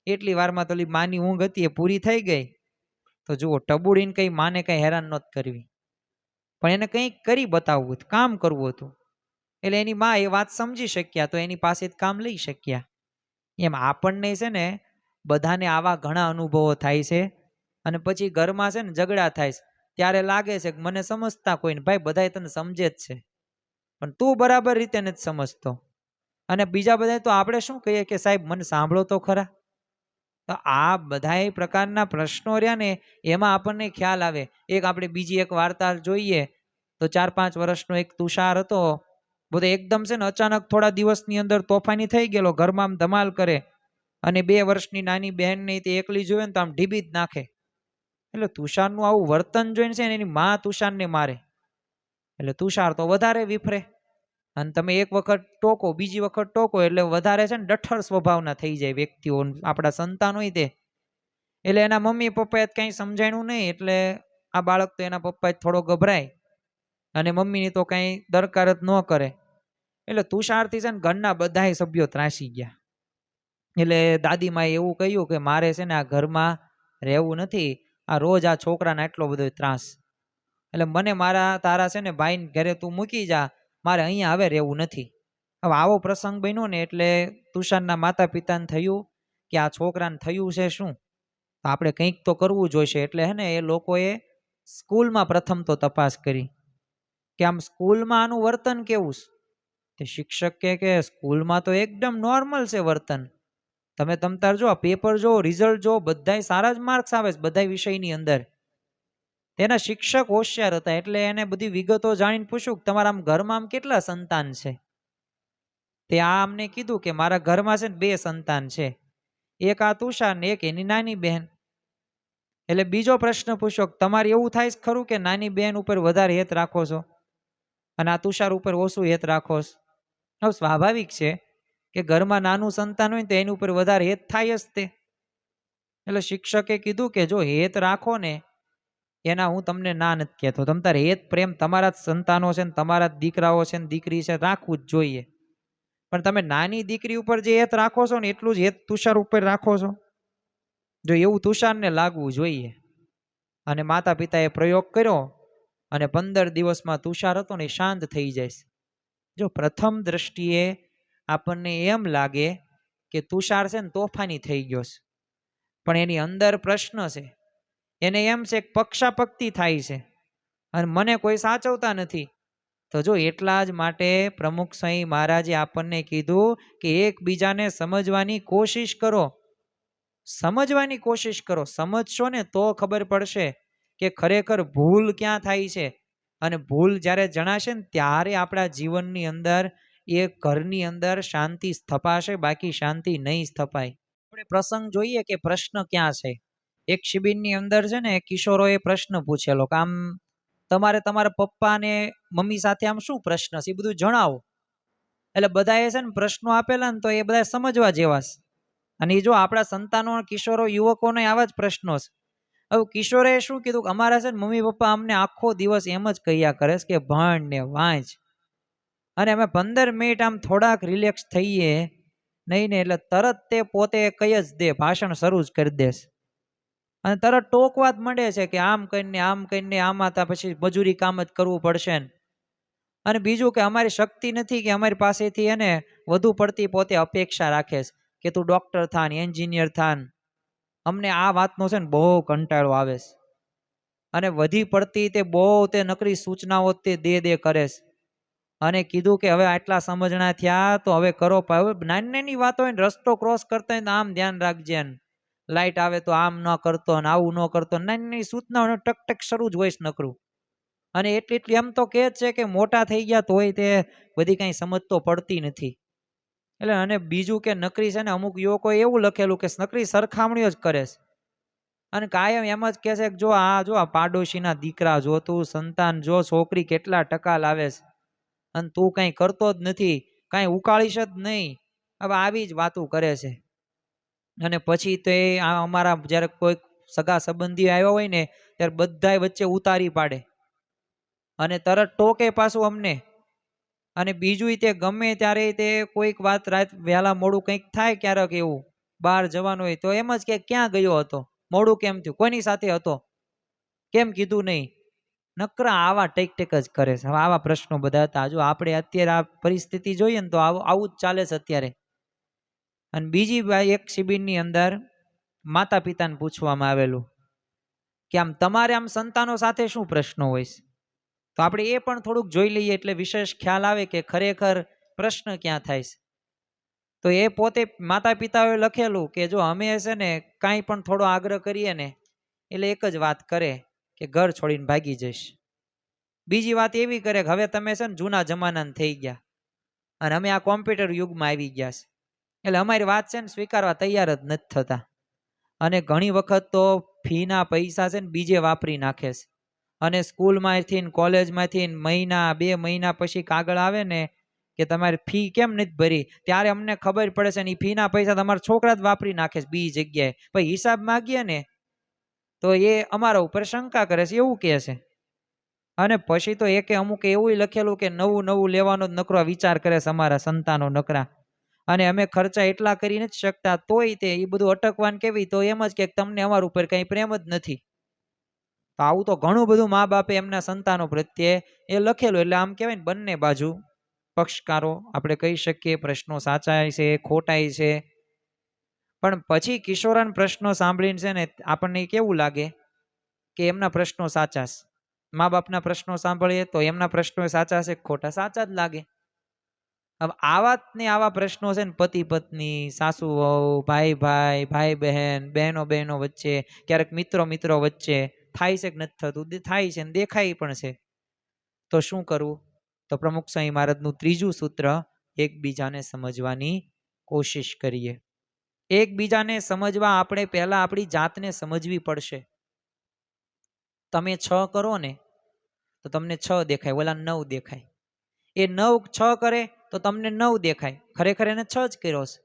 એટલી વારમાં તો માની ઊંઘ હતી એ પૂરી થઈ ગઈ. તો જુઓ, ટબુડીને કઈ માને કઈ હેરાન નહોતી કરવી, પણ એને કંઈક કરી બતાવવું હતું, કામ કરવું હતું. એટલે એની માં એ વાત સમજી શક્યા, તો એની પાસે કામ લઈ શક્યા. એમ આપણને છે ને બધાને આવા ઘણા અનુભવો થાય છે. અને પછી ઘરમાં છે ને ઝઘડા થાય છે, ત્યારે લાગે છે કે મને સમજતા કોઈ ને. ભાઈ બધા તને સમજે જ છે, પણ તું બરાબર રીતે નથી સમજતો. અને બીજા બધા તો આપણે શું કહીએ કે સાહેબ મને સાંભળો તો ખરા. તો આ બધા પ્રકારના પ્રશ્નો રહ્યા ને, એમાં આપણને ખ્યાલ આવે. એક આપણે બીજી એક વાર્તા જોઈએ તો 4-5 વર્ષનો એક તુષાર હતો. બધો એકદમ છે ને અચાનક થોડા દિવસની અંદર તોફાની થઈ ગયેલો, ઘરમાં આમ ધમાલ કરે. અને 2 વર્ષની નાની બહેનને તે એકલી જોવે ને તો આમ ઢીબી જ નાખે. એટલે તુષારનું આવું વર્તન જોઈને છે ને એની માં તુષારને મારે. એટલે તુષાર તો વધારે વિફરે. અને તમે એક વખત ટોકો, બીજી વખત ટોકો, એટલે વધારે છે ને ડઠ્ઠર સ્વભાવના થઈ જાય વ્યક્તિઓ, આપણા સંતાન હોય તે. એટલે એના મમ્મી પપ્પાએ કંઈ સમજાણું નહીં. એટલે આ બાળક તો એના પપ્પા થોડો ગભરાય અને મમ્મીની તો કંઈ દરકાર જ ન કરે. એટલે તુષારથી છે ને ઘરના બધા સભ્યો ત્રાસી ગયા. એટલે દાદીમાએ એવું કહ્યું કે મારે છે ને આ ઘરમાં રહેવું નથી, આ રોજ આ છોકરાને એટલો બધો ત્રાસ. એટલે મને તારા છે ને ભાઈને ઘરે તું મૂકી જા, મારે અહીંયા હવે રહેવું નથી. હવે આવો પ્રસંગ બન્યો ને એટલે તુષારના માતા પિતાને થયું કે આ છોકરાને થયું છે શું, આપણે કંઈક તો કરવું જોઈશે. એટલે હે ને એ લોકોએ સ્કૂલમાં પ્રથમ તો તપાસ કરી કે આમ સ્કૂલમાં આનું વર્તન કેવું છે. તે શિક્ષક કે સ્કૂલમાં તો એકદમ નોર્મલ છે વર્તન. તમે તમતાર જો પેપર જો, રિઝલ્ટ જો, બધાય સારા જ માર્ક્સ આવે છે બધા વિષયની અંદર. તેના શિક્ષક હોશિયાર હતા. એટલે એને બધી વિગતો જાણીને પૂછ્યું કે તમારા આમ ઘરમાં આમ કેટલા સંતાન છે. તે આ અમને કીધું કે મારા ઘરમાં છે ને 2 સંતાન છે, એક આ તુષાર ને એક એની નાની બહેન. એટલે બીજો પ્રશ્ન પૂછ્યો તમારે એવું થાય છે ખરું કે નાની બહેન ઉપર વધારે હેત રાખો છો અને આ તુષાર ઉપર ઓછું હેત રાખો છો? હવે સ્વાભાવિક છે કે ઘરમાં નાનું સંતાન હોય તો એની ઉપર વધારે હેત થાય જ તે. એટલે શિક્ષકે કીધું કે જો હેત રાખો ને એના હું તમને ના નથી કહેતો, તમ તારે હેત પ્રેમ તમારા જ સંતાનો છે ને તમારા જ દીકરાઓ છે ને દીકરી છે રાખવું જ જોઈએ. પણ તમે નાની દીકરી ઉપર જે હેત રાખો છો ને એટલું જ હેત તુષાર ઉપર રાખો છો. જો એવું તુષારને લાગવું જોઈએ. અને માતા પિતાએ પ્રયોગ કર્યો અને 15 દિવસમાં તુષાર હતો ને શાંત થઈ જાય. જો પ્રથમ દ્રષ્ટિએ આપણને એમ લાગે કે તુષાર છે ને તોફાની થઈ ગયો છે, પણ એની અંદર પ્રશ્ન છે. એને એમ છે કે પક્ષાપક્તિ થાય છે અને મને કોઈ સાચવતા નથી. તો જો એટલા જ માટે પ્રમુખ સ્વામી મહારાજે આપણને કીધું કે એકબીજાને સમજવાની કોશિશ કરો. સમજવાની કોશિશ કરો. સમજશો ને તો ખબર પડશે કે ખરેખર ભૂલ ક્યાં થાય છે. અને ભૂલ જ્યારે જણાશે ને ત્યારે આપણા જીવનની અંદર એ ઘરની અંદર શાંતિ સ્થપાશે, બાકી શાંતિ નહીં સ્થપાય. આપણે પ્રસંગ જોઈએ કે પ્રશ્ન ક્યાં છે. એક શિબિરની અંદર છે ને કિશોરોએ પ્રશ્ન પૂછેલો કે આમ તમારે તમારા પપ્પા ને મમ્મી સાથે આમ શું પ્રશ્ન છે એ બધું જણાવો. એટલે બધાએ છે ને પ્રશ્નો આપેલા ને તો એ બધા સમજવા જેવા છે. અને એ જો આપણા સંતાનો, કિશોરો, યુવકોને આવા જ પ્રશ્નો છે. હવે કિશોરે શું કીધું કે અમારા છે ને મમ્મી પપ્પા અમને આખો દિવસ એમ જ કહ્યા કરે છે કે ભણ ને વાંચ, અને અમે 15 મિનિટ આમ થોડાક રિલેક્સ થઈએ નહીં ને એટલે તરત તે પોતે કહી જ દે, ભાષણ શરૂ જ કરી દેશે. અને તરત ટોકવા જ મળે છે કે આમ કરીને આમાં તા પછી મજૂરી કામ જ કરવું પડશે ને. અને બીજું કે અમારી શક્તિ નથી કે અમારી પાસેથી એને વધુ પડતી પોતે અપેક્ષા રાખે છે કે તું ડોક્ટર થાન, એન્જિનિયર થાન. અમને આ વાતનો છે ને બહુ કંટાળો આવે છે. અને વધી પડતી તે બહુ તે નકરી સૂચનાઓ તે દે કરે છે. અને કીધું કે હવે આટલા સમજણા થયા તો હવે કરો. હવે નાની નાની વાત હોય ને, રસ્તો ક્રોસ કરતા હોય તો આમ ધ્યાન રાખજે, લાઈટ આવે તો આમ ન કરતો ને આવું ન કરતો, નાની નાની સૂચનાઓ ટક શરૂ જ હોય છે નકરું. અને એટલી એમ તો કહે જ છે કે મોટા થઈ ગયા તોય તે બધી કાંઈ સમજ તો પડતી નથી. એટલે અને બીજું કે નકરી છે ને અમુક યુવકો એવું લખેલું કે નકરી સરખામણીઓ જ કરે છે. અને કાયમ એમ જ કહે છે કે જો આ પાડોશીના દીકરા જો, તું સંતાન જો, છોકરી કેટલા ટકા લાવે છે અને તું કાંઈ કરતો જ નથી, કાંઈ ઉકાળીશ જ નહીં. હવે આવી જ વાતું કરે છે. અને પછી તો એ અમારા જ્યારે કોઈ સગા સંબંધી આવ્યા હોય ને ત્યારે બધાય વચ્ચે ઉતારી પાડે અને તરત ટોકે પાછું અમને. અને બીજું તે ગમે ત્યારે તે કોઈક વાત રાત વહેલા મોડું કંઈક થાય ક્યારેક એવું બહાર જવાનું હોય તો એમ જ કે ક્યાં ગયો હતો, મોડું કેમ થયું, કોની સાથે હતો, કેમ કીધું નહીં. નકરા આવા ટેક જ કરે છે. હવે આવા પ્રશ્નો બધા હતા. જો આપણે અત્યારે આ પરિસ્થિતિ જોઈએ ને તો આવું જ ચાલે છે અત્યારે. અને બીજી એક શિબિરની અંદર માતા પિતાને પૂછવામાં આવેલું કે આમ તમારે આમ સંતાનો સાથે શું પ્રશ્નો હોય છે. તો આપણે એ પણ થોડુંક જોઈ લઈએ એટલે વિશેષ ખ્યાલ આવે કે ખરેખર પ્રશ્ન ક્યાં થાય છે. તો એ પોતે માતા પિતાઓએ લખેલું કે જો અમે છે ને કાંઈ પણ થોડો આગ્રહ કરીએ ને એટલે એક જ વાત કરે કે ઘર છોડીને ભાગી જઈશ. બીજી વાત એવી કરે કે હવે તમે છે ને જૂના જમાનાના થઈ ગયા અને અમે આ કોમ્પ્યુટર યુગમાં આવી ગયા છે, એટલે અમારી વાત છે ને સ્વીકારવા તૈયાર જ નથી થતા. અને ઘણી વખત તો ફીના પૈસા છે ને બીજે વાપરી નાખે છે. અને સ્કૂલમાંથી ને કોલેજમાંથી મહિના 2 મહિના પછી કાગળ આવે ને કે તમારી ફી કેમ નથી ભરી, ત્યારે અમને ખબર પડે છે ને એ ફીના પૈસા તમારા છોકરા જ વાપરી નાખે છે બીજી જગ્યાએ. પછી હિસાબ માંગીએ ને તો એ અમારા ઉપર શંકા કરે છે, એવું કહે છે. અને પછી તો એકે અમુક એવું લખેલું કે નવું લેવાનો જ નકરો વિચાર કરે છે અમારા સંતાનો નકરા. અને અમે ખર્ચા એટલા કરી નથી શકતા તોય તે એ બધું અટકવાન કેવી તો એમ જ કે તમને અમારા ઉપર કંઈ પ્રેમ જ નથી. તો આવું તો ઘણું બધું મા બાપે એમના સંતાનો પ્રત્યે એ લખેલું. એટલે આમ કહેવાય ને બંને બાજુ પક્ષકારો આપણે કહી શકીએ, પ્રશ્નો સાચાય છે, ખોટાય છે. પણ પછી કિશોરન પ્રશ્નો સાંભળીને છે ને આપણને કેવું લાગે કે એમના પ્રશ્નો સાચા છે. મા બાપના પ્રશ્નો સાંભળીએ તો એમના પ્રશ્નો સાચા છે, ખોટા સાચા જ લાગે. હવે આવા પ્રશ્નો છે ને પતિ પત્ની, સાસુ વહુ, ભાઈ ભાઈ બહેન, બહેનો વચ્ચે, ક્યારેક મિત્રો વચ્ચે થાય છે કે નથી થતું, થાય છે ને દેખાય પણ છે. તો શું કરવું? તો પ્રમુખ સ્વામી મહારાજનું ત્રીજું સૂત્ર, એકબીજાને સમજવાની કોશિશ કરીએ. એકબીજાને સમજવા આપણે પહેલા આપણી જાતને સમજવી પડશે. તમે 6 કરો ને તો તમને 6 દેખાય, ઓલા 9 દેખાય. એ 9 6 કરે તો તમને 9 દેખાય, ખરેખર એને 6 જ કર્યો છે.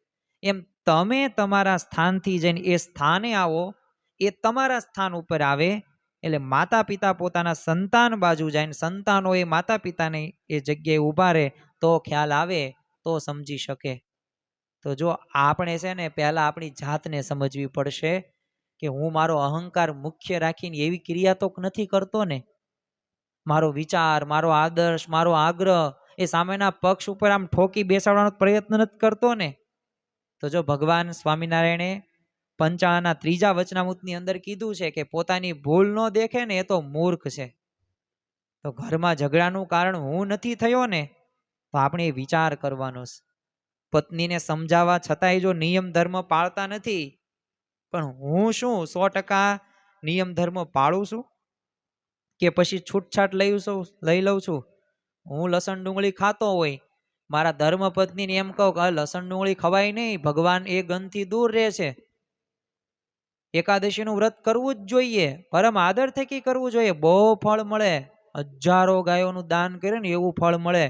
એમ તમે તમારા સ્થાનથી જઈને એ સ્થાને આવો, એ તમારા સ્થાન ઉપર આવે એટલે માતા પિતા પોતાના સંતાન બાજુ જાય, સંતાનો એ માતા પિતાની એ જગ્યાએ ઊભા રહે તો ખ્યાલ આવે, તો સમજી શકે. તો જો આપણે છે ને પહેલા આપણી જાતને સમજવી પડશે કે હું મારો અહંકાર મુખ્ય રાખીને એવી ક્રિયા તો નથી કરતો ને. મારો વિચાર, મારો આદર્શ, મારો આગ્રહ એ સામેના પક્ષ ઉપર આમ ઠોકી બેસાડવાનો પ્રયત્ન નથી કરતો ને. તો જો ભગવાન સ્વામિનારાયણે પંચાળના 3જા વચનામૃતની અંદર કીધું છે કે પોતાની ભૂલ ન દેખે ને એ તો મૂર્ખ છે. તો ઘરમાં ઝઘડાનું કારણ હું નથી થયો ને તો આપણે એ વિચાર કરવાનો છે. પત્નીને સમજાવવા છતાંય જો નિયમ ધર્મ પાળતા નથી પણ હું શું 100% નિયમ ધર્મ પાળું છું કે પછી છૂટછાટ લઈ લઉં છું? હું લસણ ડુંગળી ખાતો હોય, મારા ધર્મપત્નીને એમ કહું કે લસણ ડુંગળી ખવાય નહીં, ભગવાન એ ગંધથી દૂર રહે છે, એકાદશીનું વ્રત કરવું જ જોઈએ, પરમ આદર થકી કરવું જોઈએ, બહુ ફળ મળે, હજારો ગાયોનું દાન કરે ને એવું ફળ મળે.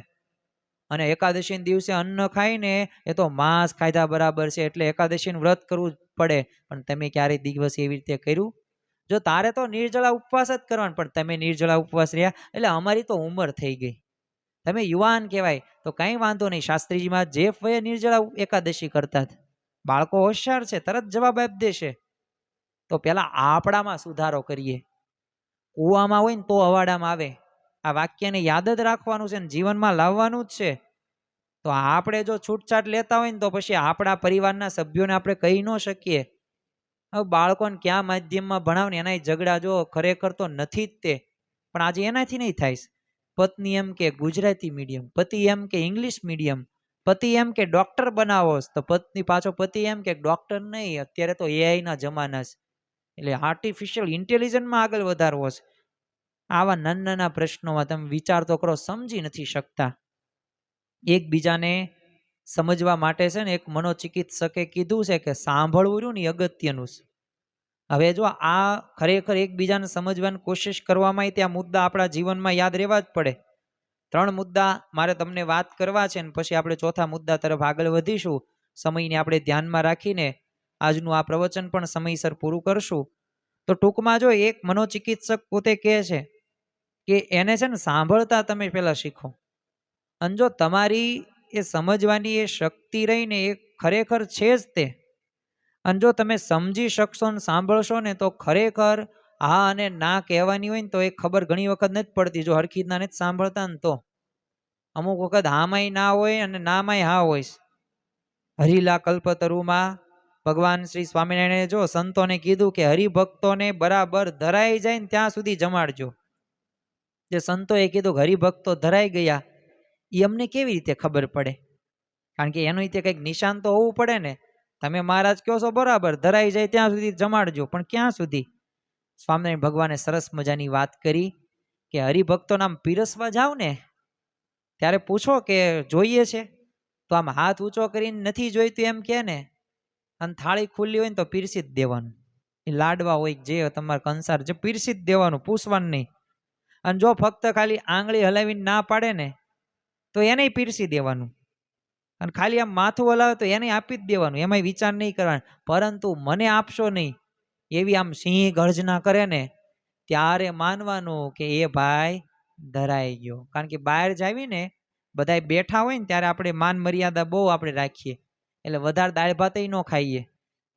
અને એકાદશી દિવસે અન્ન ખાઈને એ તો માંસ ખાધા બરાબર છે, એટલે એકાદશીનું વ્રત કરવું જ પડે. પણ તમે ક્યારેય દિવસ એવી રીતે કર્યું? જો તારે તો નિર્જળા ઉપવાસ જ કરવાનો, પણ તમે નિર્જળા ઉપવાસ રહ્યા એટલે અમારી તો ઉંમર થઈ ગઈ, તમે યુવાન કહેવાય, તો કંઈ વાંધો નહીં. શાસ્ત્રીજીમાં જે વયે નિર્જળા એકાદશી કરતા, બાળકો હોશિયાર છે, તરત જવાબ આપી દેશે. તો પેલા આપણામાં સુધારો કરીએ. કૂવામાં હોય ને તો અવાડામાં આવે, આ વાક્યને યાદ જ રાખવાનું છે ને જીવનમાં લાવવાનું જ છે. તો આપણે જો છૂટછાટ લેતા હોય ને તો પછી આપણા પરિવારના સભ્યોને આપણે કહી ન શકીએ. હવે બાળકોને ક્યાં માધ્યમમાં ભણાવ ને એના ઝઘડા જો ખરેખર તો નથી જ તે, પણ આજે એનાથી નહીં થાય. પત્ની એમ કે ગુજરાતી મીડિયમ, પતિ એમ કે ઇંગ્લિશ મીડિયમ, પતિ એમ કે ડોક્ટર બનાવો, તો પત્ની પાછો પતિ એમ કે ડોક્ટર નહીં, અત્યારે તો એઆઈ ના જમાના છે, એટલે આર્ટિફિશિયલ ઇન્ટેલિજન્સમાં આગળ વધારવો છે. આવા નાના નાના પ્રશ્નોમાં તમે વિચાર તો કરો, સમજી નથી શકતા. એકબીજાને સમજવા માટે છે ને એક મનોચિકિત્સકે કીધું છે કે સાંભળવું રહ્યું ને અગત્યનું છે. હવે જો આ ખરેખર એકબીજાને સમજવાની કોશિશ કરવામાં ત્યાં મુદ્દા આપણા જીવનમાં યાદ રહેવા જ પડે. 3 મુદ્દા મારે તમને વાત કરવા છે ને પછી આપણે ચોથા મુદ્દા તરફ આગળ વધીશું. સમયને આપણે ધ્યાનમાં રાખીને આજનું આ પ્રવચન પણ સમયસર પૂરું કરશું. તો ટૂંકમાં જો એક મનોચિકિત્સક પોતે કહે છે કે એને છે ને સાંભળતા તમે પહેલા શીખો, અને જો તમારી એ સમજવાની એ શક્તિ રહીને એ ખરેખર છે જ તે, અને જો તમે સમજી શકશો ને સાંભળશો ને તો ખરેખર હા અને ના કહેવાની હોય ને તો એ ખબર ઘણી વખત નથી પડતી. જો હરખી રીતના નથી સાંભળતા ને તો અમુક વખત હામાંય ના હોય અને નામાંય હા હોય. હરિલા કલ્પતરુમાં ભગવાન શ્રી સ્વામિનારાયણે જો સંતોને કીધું કે હરિભક્તોને બરાબર ધરાઈ જાય ને ત્યાં સુધી જમાડજો. જે સંતોએ કીધું કે હરિભક્તો ધરાઈ ગયા, એ અમને કેવી રીતે ખબર પડે? કારણ કે એનું રીતે કંઈક નિશાન તો હોવું પડે ને. તમે મહારાજ કહો છો બરાબર, ધરાઈ જાય ત્યાં સુધી જમાડજો, પણ ક્યાં સુધી? સ્વામિનારાયણ ભગવાને સરસ મજાની વાત કરી કે હરિભક્તો નામ પીરસવા જાવ ને ત્યારે પૂછો કે જોઈએ છે, તો આમ હાથ ઊંચો કરીને નથી જોઈતું એમ કે ને, અને થાળી ખુલ્લી હોય ને તો પીરસી જ દેવાનું. એ લાડવા હોય જે તમારે કંસાર જે પીરસી જ દેવાનું, પૂછવાનું નહીં. અને જો ફક્ત ખાલી આંગળી હલાવીને ના પાડે ને તો એને પીરસી દેવાનું, અને ખાલી આમ માથું હલાવે તો એને આપી જ દેવાનું, એમાંય વિચાર નહીં કરવાનો. પરંતુ મને આપશો નહીં એવી આમ સિંહ ગર્જના કરે ને ત્યારે માનવાનું કે એ ભાઈ ધરાઈ ગયો. કારણ કે બહાર જાવીને બધા બેઠા હોય ને ત્યારે આપણે માન મર્યાદા બહુ આપણે રાખીએ, એટલે વધારે દાળ ભાત ન ખાઈએ,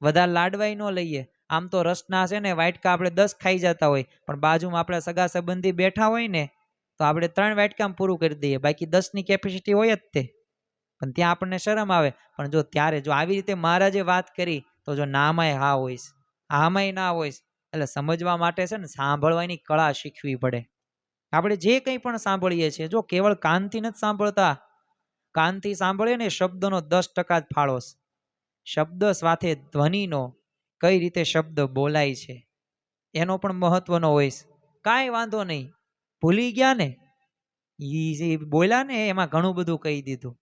વધારે લાડવાય ન લઈએ. આમ તો રસના છે ને વાટકા આપણે 10 ખાઈ જતા હોય, પણ બાજુમાં આપણા સગા સંબંધી બેઠા હોય ને તો આપણે 3 વાટકામાં પૂરું કરી દઈએ, બાકી 10ની કેપેસિટી હોય જ તે. પણ ત્યાં આપણને શરમ આવે. પણ જો ત્યારે જો આવી રીતે મહારાજે વાત કરી તો જો નામાંય હા હોઈશ, આમાંય ના હોઈશ, એટલે સમજવા માટે છે ને સાંભળવાની કળા શીખવી પડે. આપણે જે કંઈ પણ સાંભળીએ છીએ જો કેવળ કાનથી નથી સાંભળતા, કાનથી સાંભળીએ ને શબ્દનો 10% જ ફાળો. શબ્દ સાથે ધ્વનિનો કઈ રીતે શબ્દ બોલાય છે એનો પણ મહત્વનો હોય. કાંઈ વાંધો નહીં, ભૂલી ગયા ને એ બોલ્યા ને એમાં ઘણું બધું કહી દીધું.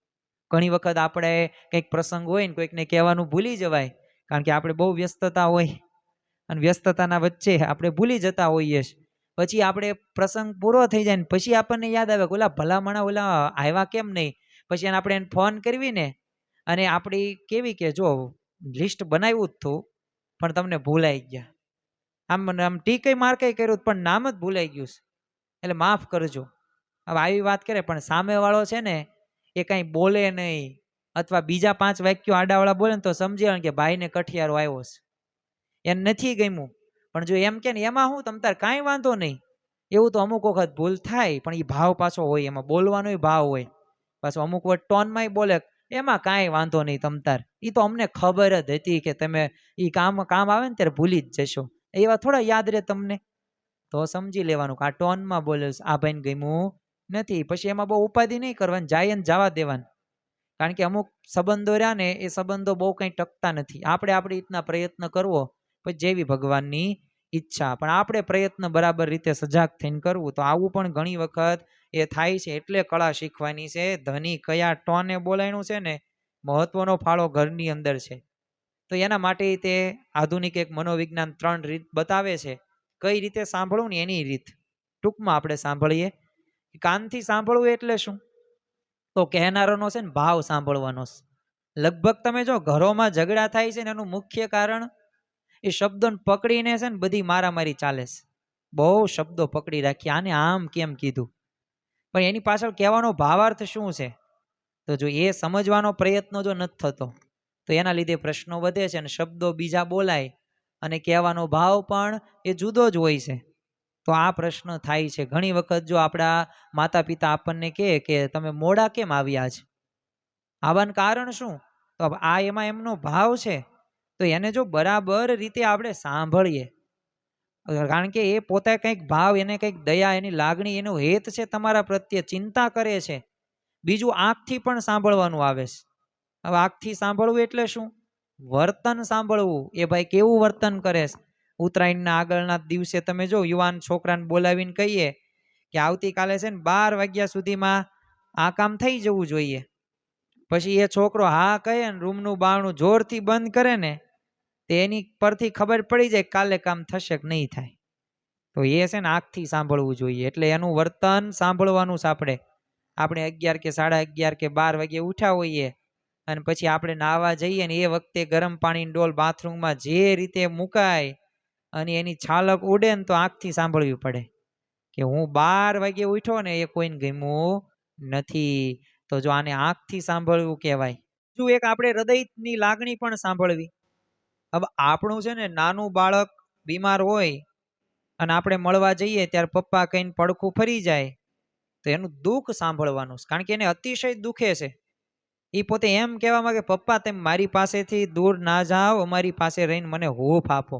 ઘણી વખત આપણે કંઈક પ્રસંગ હોય ને કોઈકને કહેવાનું ભૂલી જવાય, કારણ કે આપણે બહુ વ્યસ્તતા હોય અને વ્યસ્તતાના વચ્ચે આપણે ભૂલી જતા હોઈએ. પછી આપણે પ્રસંગ પૂરો થઈ જાય ને પછી આપણને યાદ આવે કે ઓલા ભલામણા ઓલા આવ્યા કેમ નહીં. પછી આપણે એને ફોન કરવી ને, અને આપણી કેવી કે જો લિસ્ટ બનાવ્યું જ હતું પણ તમને ભૂલાઈ ગયા, આમ ટીકઈ માર્કઈ કર્યું પણ નામ જ ભૂલાઈ ગયું છે, એટલે માફ કરજો. હવે આવી વાત કરે પણ સામેવાળો છે ને એ કાંઈ બોલે નહીં, અથવા બીજા 5 વાક્યો આડાવાળા બોલે ને તો સમજી કે ભાઈને કઠિયારો આવ્યો છે, એને નથી ગમ્યું. પણ જો એમ કે ને એમાં હું તમ તાર કાંઈ વાંધો નહીં, એવું તો અમુક વખત ભૂલ થાય, પણ એ ભાવ પાછો હોય, એમાં બોલવાનો ભાવ હોય. પાછો અમુક વખત ટોનમાં બોલે એમાં કાંઈ વાંધો નહીં તમ તાર, એ તો અમને ખબર જ હતી કે તમે એ કામ આવે ને ત્યારે ભૂલી જ જશો, એવા થોડા યાદ રહે તમને. તો સમજી લેવાનું કે આ ટોનમાં બોલે, આ ભાઈને ગમ્યું નથી, પછી એમાં બહુ ઉપાધિ નહીં કરવાની, જાય ને જવા દેવાનું. કારણ કે અમુક સંબંધો રહ્યા ને એ સંબંધો બહુ કંઈ ટકતા નથી. આપણે આપણી રીતના પ્રયત્ન કરવો પછી જેવી ભગવાનની ઈચ્છા. પણ આપણે પ્રયત્ન બરાબર રીતે સજાગ થઈને કરવું. તો આવું પણ ઘણી વખત એ થાય છે. એટલે કળા શીખવાની છે. ધની કયા ટોને બોલાયણું છે ને, મહત્વનો ફાળો ઘરની અંદર છે. તો એના માટે તે આધુનિક એક મનોવિજ્ઞાન 3 રીત બતાવે છે. કઈ રીતે સાંભળવું ને એની રીત ટૂંકમાં આપણે સાંભળીએ. કાનથી સાંભળવું એટલે શું? તો કહેનારાનો છે ને ભાવ સાંભળવાનો. લગભગ તમે જો ઘરોમાં ઝઘડા થાય છે ને એનું મુખ્ય કારણ એ શબ્દોને પકડીને છે ને બધી મારામારી ચાલે છે. બહુ શબ્દો પકડી રાખી, આને આમ કેમ કીધું, પણ એની પાછળ કહેવાનો ભાવાર્થ શું છે? તો જો એ સમજવાનો પ્રયત્ન જો નથી થતો તો એના લીધે પ્રશ્નો વધે છે અને શબ્દો બીજા બોલાય અને કહેવાનો ભાવ પણ એ જુદો જ હોય છે. તો આ પ્રશ્ન થાય છે ઘણી વખત. જો આપણા માતા પિતા આપણને કહે કે તમે મોડા કેમ આવ્યા છે, આવવાનું કારણ શું? તો આ એમાં એમનો ભાવ છે. તો એને જો બરાબર રીતે આપણે સાંભળીએ, કારણ કે એ પોતે કંઈક ભાવ, એને કંઈક દયા, એની લાગણી, એનો હેત છે તમારા પ્રત્યે, ચિંતા કરે છે. બીજું આંખથી પણ સાંભળવાનું આવે છે. હવે આંખથી સાંભળવું એટલે શું? વર્તન સાંભળવું. એ ભાઈ કેવું વર્તન કરે છે. ઉત્તરાયણના આગળના દિવસે તમે જો યુવાન છોકરાને બોલાવીને કહીએ કે આવતીકાલે છે ને 12 વાગ્યા સુધીમાં આ કામ થઈ જવું જોઈએ, પછી એ છોકરો હા કહે ને રૂમનું બારણું જોરથી બંધ કરે ને, તો એની પરથી ખબર પડી જાય કાલે કામ થશે કે નહીં થાય. તો એ છે ને આંખથી સાંભળવું જોઈએ. એટલે એનું વર્તન સાંભળવાનું છે. આપણે 11 કે 11:30 કે 12 વાગે ઉઠ્યા હોઈએ અને પછી આપણે નાહવા જઈએ ને એ વખતે ગરમ પાણીની ડોલ બાથરૂમમાં જે રીતે મુકાય અને એની છાલક ઉડે ને, તો આંખથી સાંભળવી પડે કે હું 12 વાગે ઉઠ્યો ને, એ કોઈને ગમ્યું નથી. તો જો આને આંખથી સાંભળવું કહેવાય. જો એક આપણે હૃદયની લાગણી પણ સાંભળવી. હવે આપણું છે ને નાનું બાળક બીમાર હોય અને આપણે મળવા જઈએ ત્યારે પપ્પા કહીને પડખું ફરી જાય, તો એનું દુઃખ સાંભળવાનું, કારણ કે એને અતિશય દુખે છે. એ પોતે એમ કહેવા માંગે પપ્પા તમે મારી પાસેથી દૂર ના જાઓ, અમારી પાસે રહીને મને હૂંફ આપો.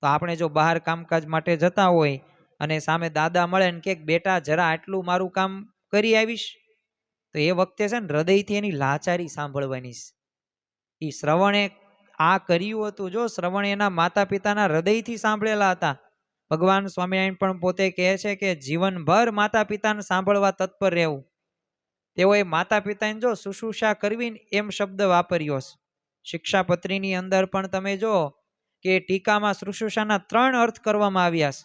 તો આપણે જો બહાર કામકાજ માટે જતા હોય અને સામે દાદા મળે ને કે બેટા જરા આટલું મારું કામ કરી આવીશ, તો એ વખતે છે ને હૃદયથી એની લાચારી સાંભળવાની છે. એ શ્રવણે આ કર્યું હતું. જો શ્રવણ એના માતા પિતાના હૃદયથી સાંભળેલા હતા. ભગવાન સ્વામિનારાયણ પણ પોતે કહે છે કે જીવનભર માતા પિતાને સાંભળવા તત્પર રહેવું. તેઓએ માતા પિતાને જો શુશ્રૂષા કરવી એમ શબ્દ વાપર્યો છે. શિક્ષાપત્રીની અંદર પણ તમે જો કે ટીકામાં શુશ્રૂષાના 3 અર્થ કરવામાં આવ્યા છે.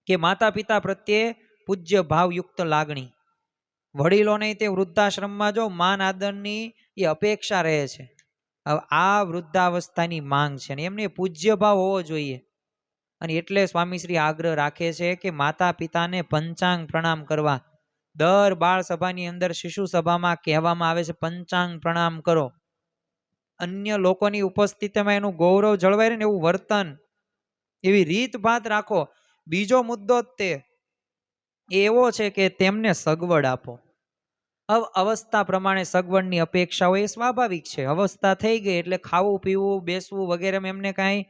કે માતા પિતા પ્રત્યે પૂજ્ય ભાવયુક્ત લાગણી. વડીલોને તે વૃદ્ધાશ્રમમાં જો માન આદરની એ અપેક્ષા રહે છે. હવે આ વૃદ્ધાવસ્થાની માંગ છે ને એમને પૂજ્ય ભાવ હોવો જોઈએ. અને એટલે સ્વામીશ્રી આગ્રહ રાખે છે કે માતા પિતાને પંચાંગ પ્રણામ કરવા. દર બાળ સભાની અંદર શિશુ સભામાં કહેવામાં આવે છે પંચાંગ પ્રણામ કરો. અન્ય લોકોની ઉપસ્થિતિમાં એનું ગૌરવ જળવાય રહે ને એવું વર્તન, એવી રીતભાત રાખો. બીજો મુદ્દો તે એવો છે કે તેમને સગવડ આપો. અવસ્થા પ્રમાણે સગવડની અપેક્ષા હોય એ સ્વાભાવિક છે. અવસ્થા થઈ ગઈ એટલે ખાવું પીવું બેસવું વગેરે એમને કાંઈ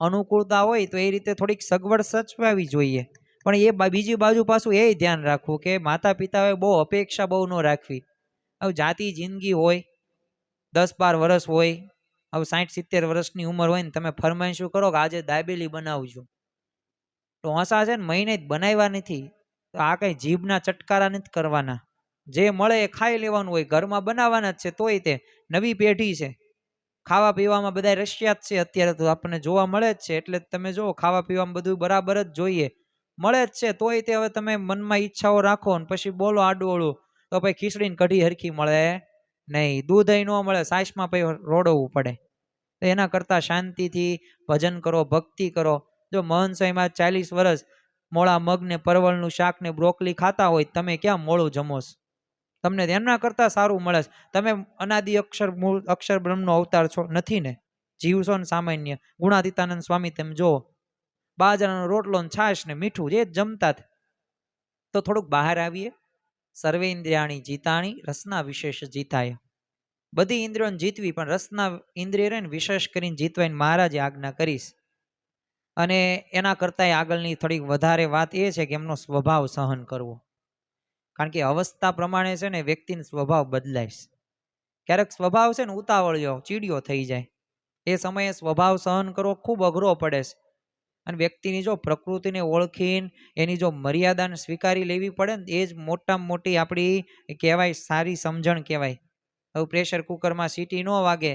અનુકૂળતા હોય તો એ રીતે થોડીક સગવડ સચવાવી જોઈએ. પણ એ બીજી બાજુ પાછું એ ધ્યાન રાખવું કે માતા પિતાએ બહુ અપેક્ષા બહુ ન રાખવી. હવે જાતિ જિંદગી હોય, 10-12 વર્ષ હોય, હવે 60-70 વર્ષની ઉંમર હોય ને તમે ફરમાઈશું કરો કે આજે દાબેલી બનાવજો, ઢોસા છે ને મહિને જ બનાવ્યા નથી, તો આ કઈ જીભના ચટકારા નથી કરવાના. જે મળે એ ખાઈ લેવાનું હોય, ઘરમાં બનાવવાના જ છે. તોય તે નવી પેઢી છે, ખાવા પીવામાં બધા રશિયાત છે અત્યારે તો આપણને જોવા મળે જ છે. એટલે તમે જો ખાવા પીવામાં બધું બરાબર જ જોઈએ, મળે જ છે. તોય તે હવે તમે મનમાં ઈચ્છાઓ રાખો ને પછી બોલો આડું તો પછી ખીચડીને કઢી હરખી મળે નહીં, દૂધ ન મળે, સાસમાં પછી રોડવું પડે. તો એના કરતાં શાંતિથી ભજન કરો, ભક્તિ કરો. જો મહંત સ્વામીમાં 40 વર્ષ મોળા મગ ને પરવળનું શાક ને બ્રોકલી ખાતા હોય, તમે ક્યાં મોળું જમોસ? તમને એમના કરતાં સારું મળે. તમે અનાદિ અક્ષર બ્રહ્મનો અવતાર છો નથી ને, જીવ છો ને સામાન્ય. ગુણાતીતાનંદ સ્વામી તેમ જો બાજરાનો રોટલો ને છાશ ને મીઠું જે જમતા. તો થોડુંક બહાર આવીએ. સર્વેન્દ્રિયાણી જીતાણી રસના વિશેષ જીતાય. બધી ઇન્દ્રિયોને જીતવી પણ રસના ઇન્દ્રિય રહે ને વિશેષ કરીને જીતવાની મહારાજે આજ્ઞા કરીશ. અને એના કરતાં આગળની થોડીક વધારે વાત એ છે કે એમનો સ્વભાવ સહન કરવો. કારણ કે અવસ્થા પ્રમાણે છે ને વ્યક્તિનો સ્વભાવ બદલાય. ક્યારેક સ્વભાવ છે ને ઉતાવળિયો ચીડિયો થઈ જાય, એ સમયે સ્વભાવ સહન કરવો ખૂબ અઘરો પડે છે. અને વ્યક્તિની જો પ્રકૃતિને ઓળખીને એની જો મર્યાદાને સ્વીકારી લેવી પડે ને, એ જ મોટામાં મોટી આપણી કહેવાય સારી સમજણ કહેવાય. હવે પ્રેશર કુકરમાં સીટી ન વાગે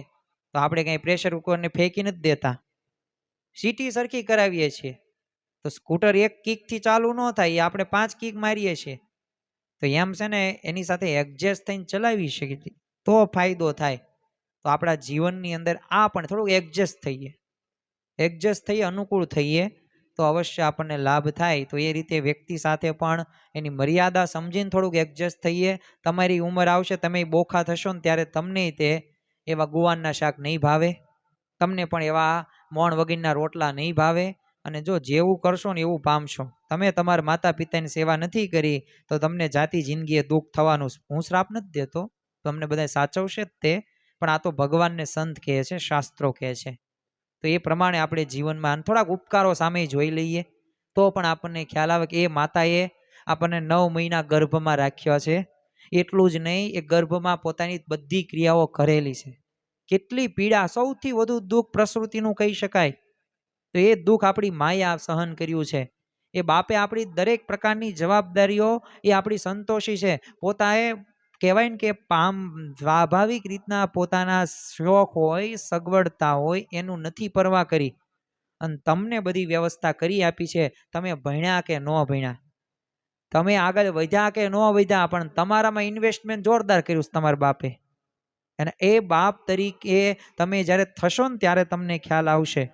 તો આપણે કંઈ પ્રેશર કુકરને ફેંકી નથી દેતા, સીટી સરખી કરાવીએ છીએ. તો સ્કૂટર એક કિકથી ચાલુ ન થાય, એ આપણે 5 કિક મારીએ છીએ. તો એમ છે ને, એની સાથે એડજસ્ટ થઈને ચલાવી શકીએ તો ફાયદો થાય. તો આપણા જીવનની અંદર આ પણ થોડુંક એડજસ્ટ થઈએ, અનુકૂળ થઈએ તો અવશ્ય આપણને લાભ થાય. તો એ રીતે વ્યક્તિ સાથે પણ એની મર્યાદા સમજીને થોડુંક એડજસ્ટ થઈએ. તમારી ઉંમર આવશે, તમે બોખા થશો ને ત્યારે તમને તે એવા ગુવારના શાક નહીં ભાવે, તમને પણ એવા મોણ વગરના રોટલા નહીં ભાવે. અને જો જેવું કરશો ને એવું પામશો. તમે તમારા માતા પિતાની સેવા નથી કરી તો તમને જાતિ જિંદગીએ દુઃખ થવાનું. હું શ્રાપ નથી દેતો, તમને બધા સાચવશે જ તે, પણ આ તો ભગવાનને સંત કહે છે, શાસ્ત્રો કહે છે. તો એ પ્રમાણે આપણે જીવનમાં થોડાક ઉપકારો સામે જોઈ લઈએ તો પણ આપણને ખ્યાલ આવે કે એ માતાએ આપણને 9 મહિના ગર્ભમાં રાખ્યા છે. એટલું જ નહીં, એ ગર્ભમાં પોતાની બધી ક્રિયાઓ કરેલી છે. કેટલી પીડા, સૌથી વધુ દુઃખ પ્રસૂતિનું કહી શકાય. તો એ દુઃખ આપણી માયા સહન કર્યું છે. એ બાપે આપણી દરેક પ્રકારની જવાબદારીઓ એ આપણી સંતોષી છે. પોતાએ કહેવાય ને કે સ્વાભાવિક રીતના પોતાના શોખ હોય, સગવડતા હોય, એનું નથી પરવા કરી અને તમને બધી વ્યવસ્થા કરી આપી છે. તમે ભણ્યા કે ન ભણ્યા, તમે આગળ વધ્યા કે ન વધ્યા, પણ તમારામાં ઇન્વેસ્ટમેન્ટ જોરદાર કર્યું છે તમારા બાપે. અને એ બાપ તરીકે તમે જ્યારે થશો ને ત્યારે તમને ખ્યાલ આવશે.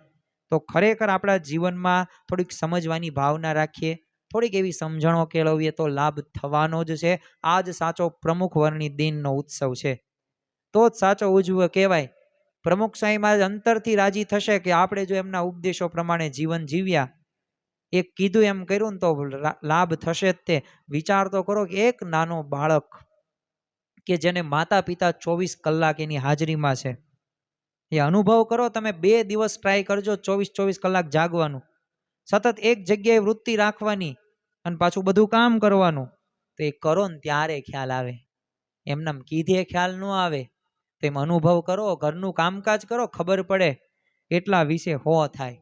તો ખરેખર આપણા જીવનમાં થોડીક સમજવાની ભાવના રાખીએ, થોડીક એવી સમજણો કેળવીએ તો લાભ થવાનો જ છે. આ જ સાચો પ્રમુખ વર્ણિત દિનનો ઉત્સવ છે. તો જ સાચો ઉજવો કહેવાય. પ્રમુખ સાંઈમાં અંતરથી રાજી થશે કે આપણે જો એમના ઉપદેશો પ્રમાણે જીવન જીવ્યા, એક કીધું એમ કર્યું ને તો લાભ થશે જ તે. વિચાર તો કરો કે એક નાનો બાળક કે જેને માતા પિતા 24 કલાક એની હાજરીમાં છે, એ અનુભવ કરો તમે. 2 દિવસ ટ્રાય કરજો 24 કલાક જાગવાનું, સતત એક જગ્યાએ વૃત્તિ રાખવાની અને પાછું બધું કામ કરવાનું. તો એ કરો ને ત્યારે ખ્યાલ આવે, એમનામ કીધે ખ્યાલ ન આવે. તો એમ અનુભવ કરો, ઘરનું કામકાજ કરો, ખબર પડે. એટલા વિશે હો થાય.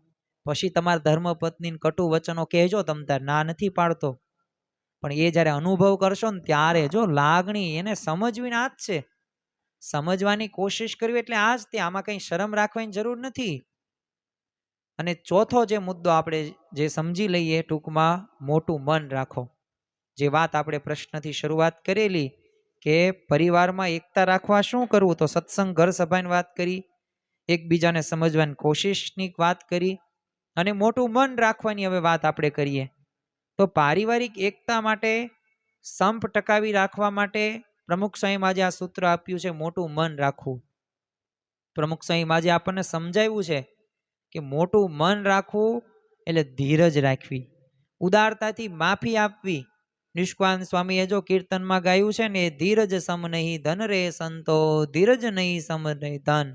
પછી તમારા ધર્મપત્નીને કટુ વચનો કહેજો, તમ તાર ના નથી પાડતો, પણ એ જ્યારે અનુભવ કરશો ને ત્યારે જો લાગણી એને સમજવીને આ જ છે. સમજવાની કોશિશ કરવી એટલે આ જ તે, આમાં કંઈ શરમ રાખવાની જરૂર નથી. અને ચોથો જે મુદ્દો આપણે જે સમજી લઈએ ટૂંકમાં, મોટું મન રાખો. જે વાત આપણે પ્રશ્નથી શરૂઆત કરેલી કે પરિવારમાં એકતા રાખવા શું કરવું, તો સત્સંગ ઘર સભાની વાત કરી, એકબીજાને સમજવાની કોશિશની વાત કરી, અને મોટું મન રાખવાની હવે વાત આપણે કરીએ. તો પારિવારિક એકતા માટે, સંપ ટકાવી રાખવા માટે પ્રમુખ સાહેબ આજે આ સૂત્ર આપ્યું છે, મોટું મન રાખવું. પ્રમુખ સાહેબ આજે આપણને સમજાવ્યું છે કે મોટું મન રાખવું એટલે ધીરજ રાખવી, ઉદારતાથી માફી આપવી. નિષ્કાંત સ્વામીએ જો કીર્તનમાં ગાયું છે ને, ધીરજ સમ નહીં ધન રે સંતો, ધીરજ નહીં સમ નહીં ધન,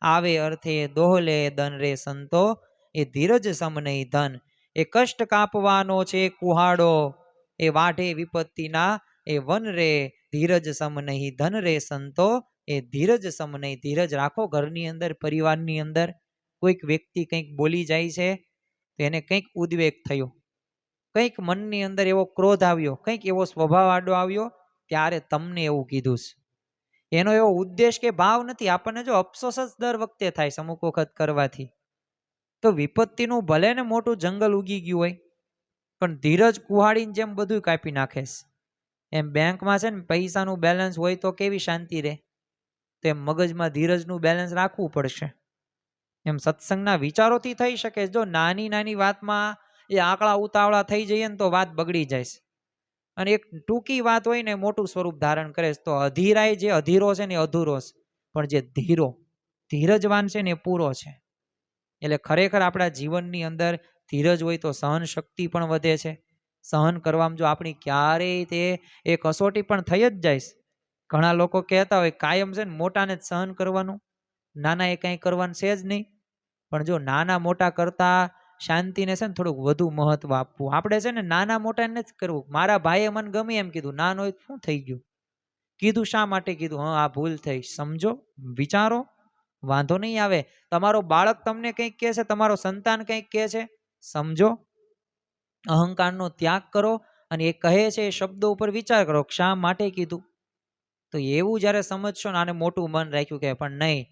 આવે અર્થે દોહલે ધન રે સંતો, એ ધીરજ સમ નહીં ધન. એ કષ્ટ કાપવાનો છે કુહાડો, એ વાઢે વિપત્તિના એ વન રે, ધીરજ સમ નહીં ધન રે સંતો, એ ધીરજ સમ નહીં. ધીરજ રાખો. ઘરની અંદર, પરિવારની અંદર કોઈક વ્યક્તિ કંઈક બોલી જાય છે તો એને કંઈક ઉદ્વેગ થયો, કંઈક મનની અંદર એવો ક્રોધ આવ્યો, કંઈક એવો સ્વભાવ આડો આવ્યો, ત્યારે તમને એવું કીધું છે. એનો એવો ઉદ્દેશ કે ભાવ નથી. આપણને જો અફસોસ જ દર વખતે થાય અમુક વખત કરવાથી. તો વિપત્તિનું ભલે ને મોટું જંગલ ઉગી ગયું હોય, પણ ધીરજ કુહાડીને જેમ બધું કાપી નાખે છે. એમ બેંકમાં છે ને પૈસાનું બેલેન્સ હોય તો કેવી શાંતિ રહે, તેમ મગજમાં ધીરજનું બેલેન્સ રાખવું પડશે. એમ સત્સંગના વિચારોથી થઈ શકે. જો નાની નાની વાતમાં એ આંકડા ઉતાવળા થઈ જઈએ ને તો વાત બગડી જાય છે. અને એક ટૂંકી વાત હોય ને મોટું સ્વરૂપ ધારણ કરે છે. તો અધીરાય જે અધીરો છે ને અધૂરો છે, પણ જે ધીરજવાન છે ને એ પૂરો છે. એટલે ખરેખર આપણા જીવનની અંદર ધીરજ હોય તો સહન શક્તિ પણ વધે છે. સહન કરવામાં જો આપણી ક્યારેય તે એ કસોટી પણ થઈ જ જાય. ઘણા લોકો કહેતા હોય કાયમ છે ને મોટાને જ સહન કરવાનું, નાના એ કાંઈ કરવાનું છે જ નહીં. પણ જો નાના મોટા કરતા શાંતિને છે ને થોડુંક વધુ મહત્વ આપવું. આપણે છે ને નાના મોટાને જ કરવું. મારા ભાઈએ મને ગમે એમ કીધું, નાનો શું થઈ ગયું, કીધું શા માટે કીધું, હા આ ભૂલ થઈ, સમજો, વિચારો, વાંધો નહીં આવે. તમારો બાળક તમને કંઈક કહે છે, તમારો સંતાન કંઈક કહે છે, સમજો, અહંકારનો ત્યાગ કરો અને એ કહે છે એ શબ્દો ઉપર વિચાર કરો, શા માટે કીધું. તો એવું જ્યારે સમજશો ને, આને મોટું મન રાખ્યું કે પણ નહીં,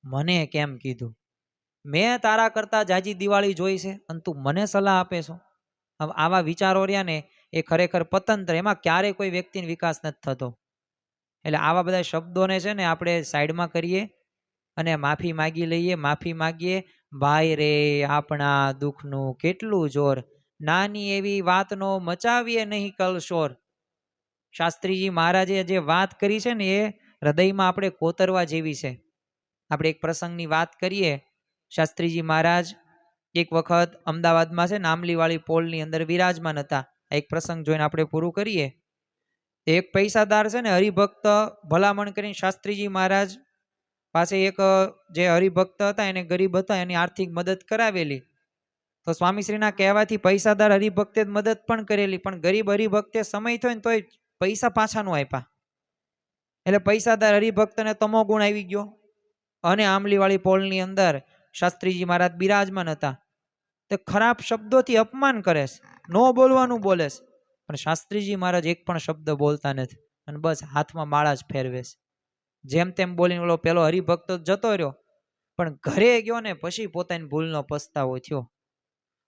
મને કેમ કીધું, મેં તારા કરતા જાજી દિવાળી જોઈ છે અને તું મને સલાહ આપે છો. હવે આવા વિચારો રહ્યા ને એ ખરેખર પતંત્ર, એમાં ક્યારેય કોઈ વ્યક્તિનો વિકાસ નથી થતો. એટલે આવા બધા શબ્દોને છે ને આપણે સાઈડમાં કરીએ અને માફી માગી લઈએ. માફી માગીએ, ભાઈ રે આપણા દુઃખનું કેટલું જોર, નાની એવી વાતનો મચાવીએ નહીં કલશોર. શાસ્ત્રીજી મહારાજે જે વાત કરી છે ને એ હૃદયમાં આપણે કોતરવા જેવી છે. આપણે એક પ્રસંગની વાત કરીએ. શાસ્ત્રીજી મહારાજ એક વખત અમદાવાદમાં છે ને આંબલીવાળી પોલની અંદર વિરાજમાન હતા. એક પ્રસંગ જોઈને આપણે પૂરું કરીએ. એક પૈસાદાર છે ને હરિભક્ત ભલામણ કરીને શાસ્ત્રીજી મહારાજ પાસે એક જે હરિભક્ત હતા, એને ગરીબ હતા, એની આર્થિક મદદ કરાવેલી. તો સ્વામીશ્રીના કહેવાથી પૈસાદાર હરિભક્તે મદદ પણ કરેલી, પણ ગરીબ હરિભક્તે સમય થયો ને તોય પૈસા પાછા નો આપ્યા. એટલે પૈસાદાર હરિભક્તને તમો ગુણ આવી ગયો અને આંબલીવાળી પોલની અંદર શાસ્ત્રીજી મહારાજ બિરાજમાન હતા. તે ખરાબ શબ્દોથી અપમાન કરે છે, નો બોલવાનું બોલે છે, પણ શાસ્ત્રીજી મહારાજ એક પણ શબ્દ બોલતા નથી અને બસ હાથમાં માળા જ ફેરવે છે. જેમ તેમ બોલીને ઓલો પેલો હરિભક્ત જતો રહ્યો, પણ ઘરે ગયો ને પછી પોતાની ભૂલનો પસ્તાવો થયો.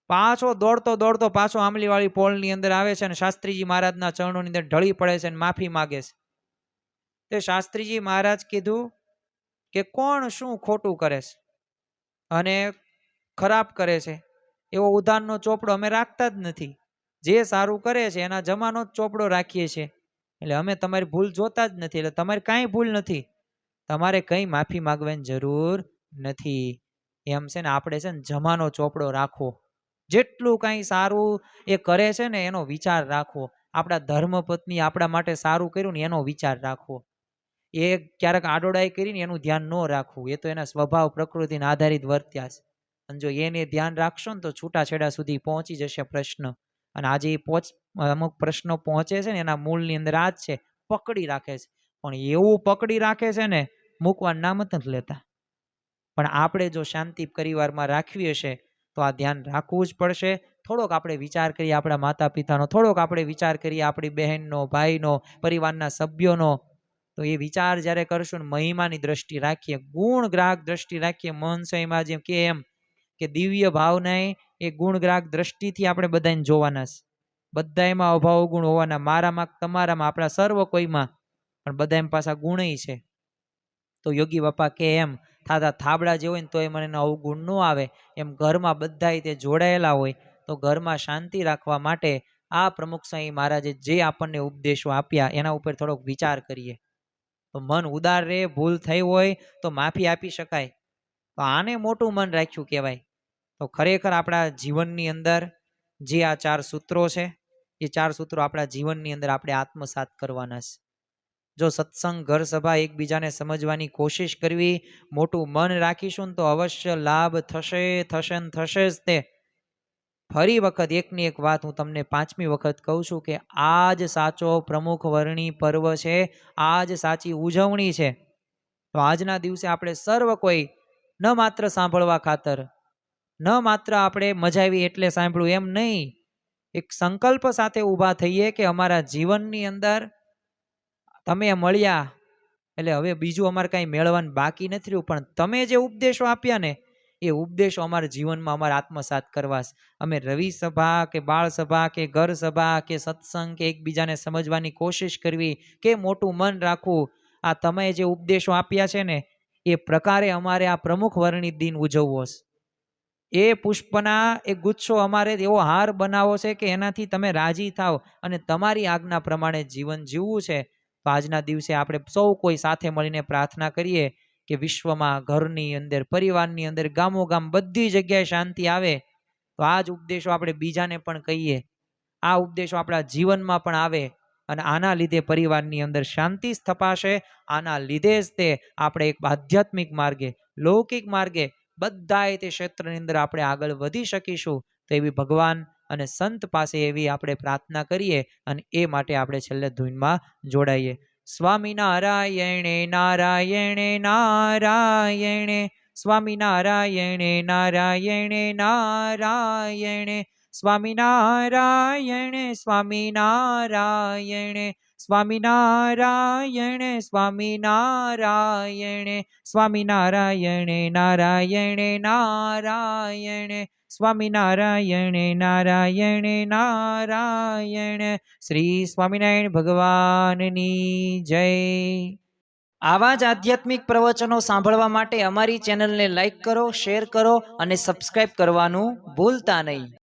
પાછો દોડતો દોડતો પાછો આંબલીવાળી પોલની અંદર આવે છે અને શાસ્ત્રીજી મહારાજના ચરણોની અંદર ઢળી પડે છે અને માફી માગે છે. તે શાસ્ત્રીજી મહારાજ કીધું કે કોણ શું ખોટું કરે છે અને ખરાબ કરે છે એવો ઉધારનો ચોપડો અમે રાખતા જ નથી. જે સારું કરે છે એના જમાનો જ ચોપડો રાખીએ છીએ. એટલે અમે તમારી ભૂલ જોતા જ નથી. એટલે તમારી કાંઈ ભૂલ નથી, તમારે કંઈ માફી માંગવાની જરૂર નથી. એમ છે ને આપણે છે ને જમાનો ચોપડો રાખવો. જેટલું કાંઈ સારું એ કરે છે ને એનો વિચાર રાખવો. આપણા ધર્મપત્ની આપણા માટે સારું કર્યું ને એનો વિચાર રાખવો. એ ક્યારેક આડોડાઈ કરીને એનું ધ્યાન ન રાખવું. એ તો એના સ્વભાવ પ્રકૃતિને આધારિત વર્ત્યા છે. અને જો એને ધ્યાન રાખશો ને તો છૂટાછેડા સુધી પહોંચી જશે પ્રશ્ન. અને આજે અમુક પ્રશ્નો પહોંચે છે ને એના મૂળની અંદર આ જ છે, પકડી રાખે છે. પણ એવું પકડી રાખે છે ને મૂકવાનું નામ જ નથી લેતા. પણ આપણે જો શાંતિ પરિવારમાં રાખવી હશે તો આ ધ્યાન રાખવું જ પડશે. થોડોક આપણે વિચાર કરીએ આપણા માતા પિતાનો, થોડોક આપણે વિચાર કરીએ આપણી બહેનનો, ભાઈનો, પરિવારના સભ્યોનો. તો એ વિચાર જ્યારે કરશું ને મહિમાની દ્રષ્ટિ રાખીએ, ગુણ ગ્રાહક દ્રષ્ટિ રાખીએ, મન સ્વયંમાં જેમ કે એમ કે દિવ્ય ભાવના એ ગુણ ગ્રાહક દ્રષ્ટિથી આપણે બધાને જોવાના છે. બધા એમાં અભાવ ગુણ હોવાના, મારામાં, તમારામાં, આપણા સર્વ કોઈમાં, પણ બધા એમ પાછા ગુણ છે. તો યોગી બાપા કે એમ થાતા થાબડા જે હોય ને તો એ મને અવગુણ ન આવે, એમ ઘરમાં બધા તે જોડાયેલા હોય તો ઘરમાં શાંતિ રાખવા માટે આ પ્રમુખ સ્વામી મહારાજે જે આપણને ઉપદેશો આપ્યા એના ઉપર થોડોક વિચાર કરીએ. તો મન ઉદાર રહે, ભૂલ થઈ હોય તો માફી આપી શકાય. તો આને મોટું મન રાખ્યું કહેવાય. તો ખરેખર આપણા જીવનની અંદર જે આ 4 સૂત્રો છે એ 4 સૂત્રો આપણા જીવનની અંદર આપણે આત્મસાત કરવાના છે. જો સત્સંગ, ઘર સભા, એકબીજાને સમજવાની કોશિશ કરવી, મોટું મન રાખીશું ને તો અવશ્ય લાભ થશે થશે ને થશે જ. તે ફરી વખત એકની એક વાત હું તમને 5મી વખત કહું છું કે આ જ સાચો પ્રમુખ વર્ણી પર્વ છે, આ જ સાચી ઉજવણી છે. તો આજના દિવસે આપણે સર્વ કોઈ ન માત્ર સાંભળવા ખાતર, ન માત્ર આપણે મજા આવી એટલે સાંભળવું એમ નહીં, એક સંકલ્પ સાથે ઊભા થઈએ કે અમારા જીવનની અંદર તમે મળ્યા એટલે હવે બીજું અમારે કાંઈ મેળવવાનું બાકી નથી રહ્યું, પણ તમે જે ઉપદેશો આપ્યા ને એ ઉપદેશો અમારા જીવનમાં અમારે આત્મસાત કરવા. અમે રવિ સભા કે બાળ સભા કે ઘર સભા કે સત્સંગ કે એકબીજાને સમજવાની કોશિશ કરવી કે મોટું મન રાખવું, આ તમે જે ઉપદેશો આપ્યા છે ને એ પ્રકારે અમારે આ પ્રમુખ વર્ણિત દિન ઉજવવો છે. એ પુષ્પના એ ગુચ્છો અમારે એવો હાર બનાવો છે કે એનાથી તમે રાજી થાવ અને તમારી આજ્ઞા પ્રમાણે જીવન જીવવું છે. તો આજના દિવસે આપણે સૌ કોઈ સાથે મળીને પ્રાર્થના કરીએ કે વિશ્વમાં, ઘરની અંદર, પરિવારની અંદર, ગામો ગામ બધી જગ્યાએ શાંતિ આવે. તો આ જ ઉપદેશો આપણે બીજાને પણ કહીએ, આ ઉપદેશો આપણા જીવનમાં પણ આવે અને આના લીધે પરિવારની અંદર શાંતિ સ્થપાશે. આના લીધે જ તે આપણે એક આધ્યાત્મિક માર્ગે, લૌકિક માર્ગે બધા તે ક્ષેત્રની અંદર આપણે આગળ વધી શકીશું. તો એવી ભગવાન અને સંત પાસે એવી આપણે પ્રાર્થના કરીએ અને એ માટે આપણે છેલ્લે ધૂનમાં જોડાઈએ. સ્વામિનારાયણે નારાયણે નારાયણે સ્વામિનારાયણે નારાયણે નારાયણે સ્વામિનારાયણે સ્વામિનારાયણે સ્વામિનારાયણે સ્વામિનારાયણે સ્વામિનારાયણે નારાયણે નારાયણે સ્વામિનારાયણે નારાયણે નારાયણ. શ્રી સ્વામિનારાયણ ભગવાનની જય. આવા જ આધ્યાત્મિક પ્રવચનો સાંભળવા માટે અમારી ચેનલને લાઈક કરો, શેર કરો અને સબસ્ક્રાઇબ કરવાનું ભૂલતા નહીં.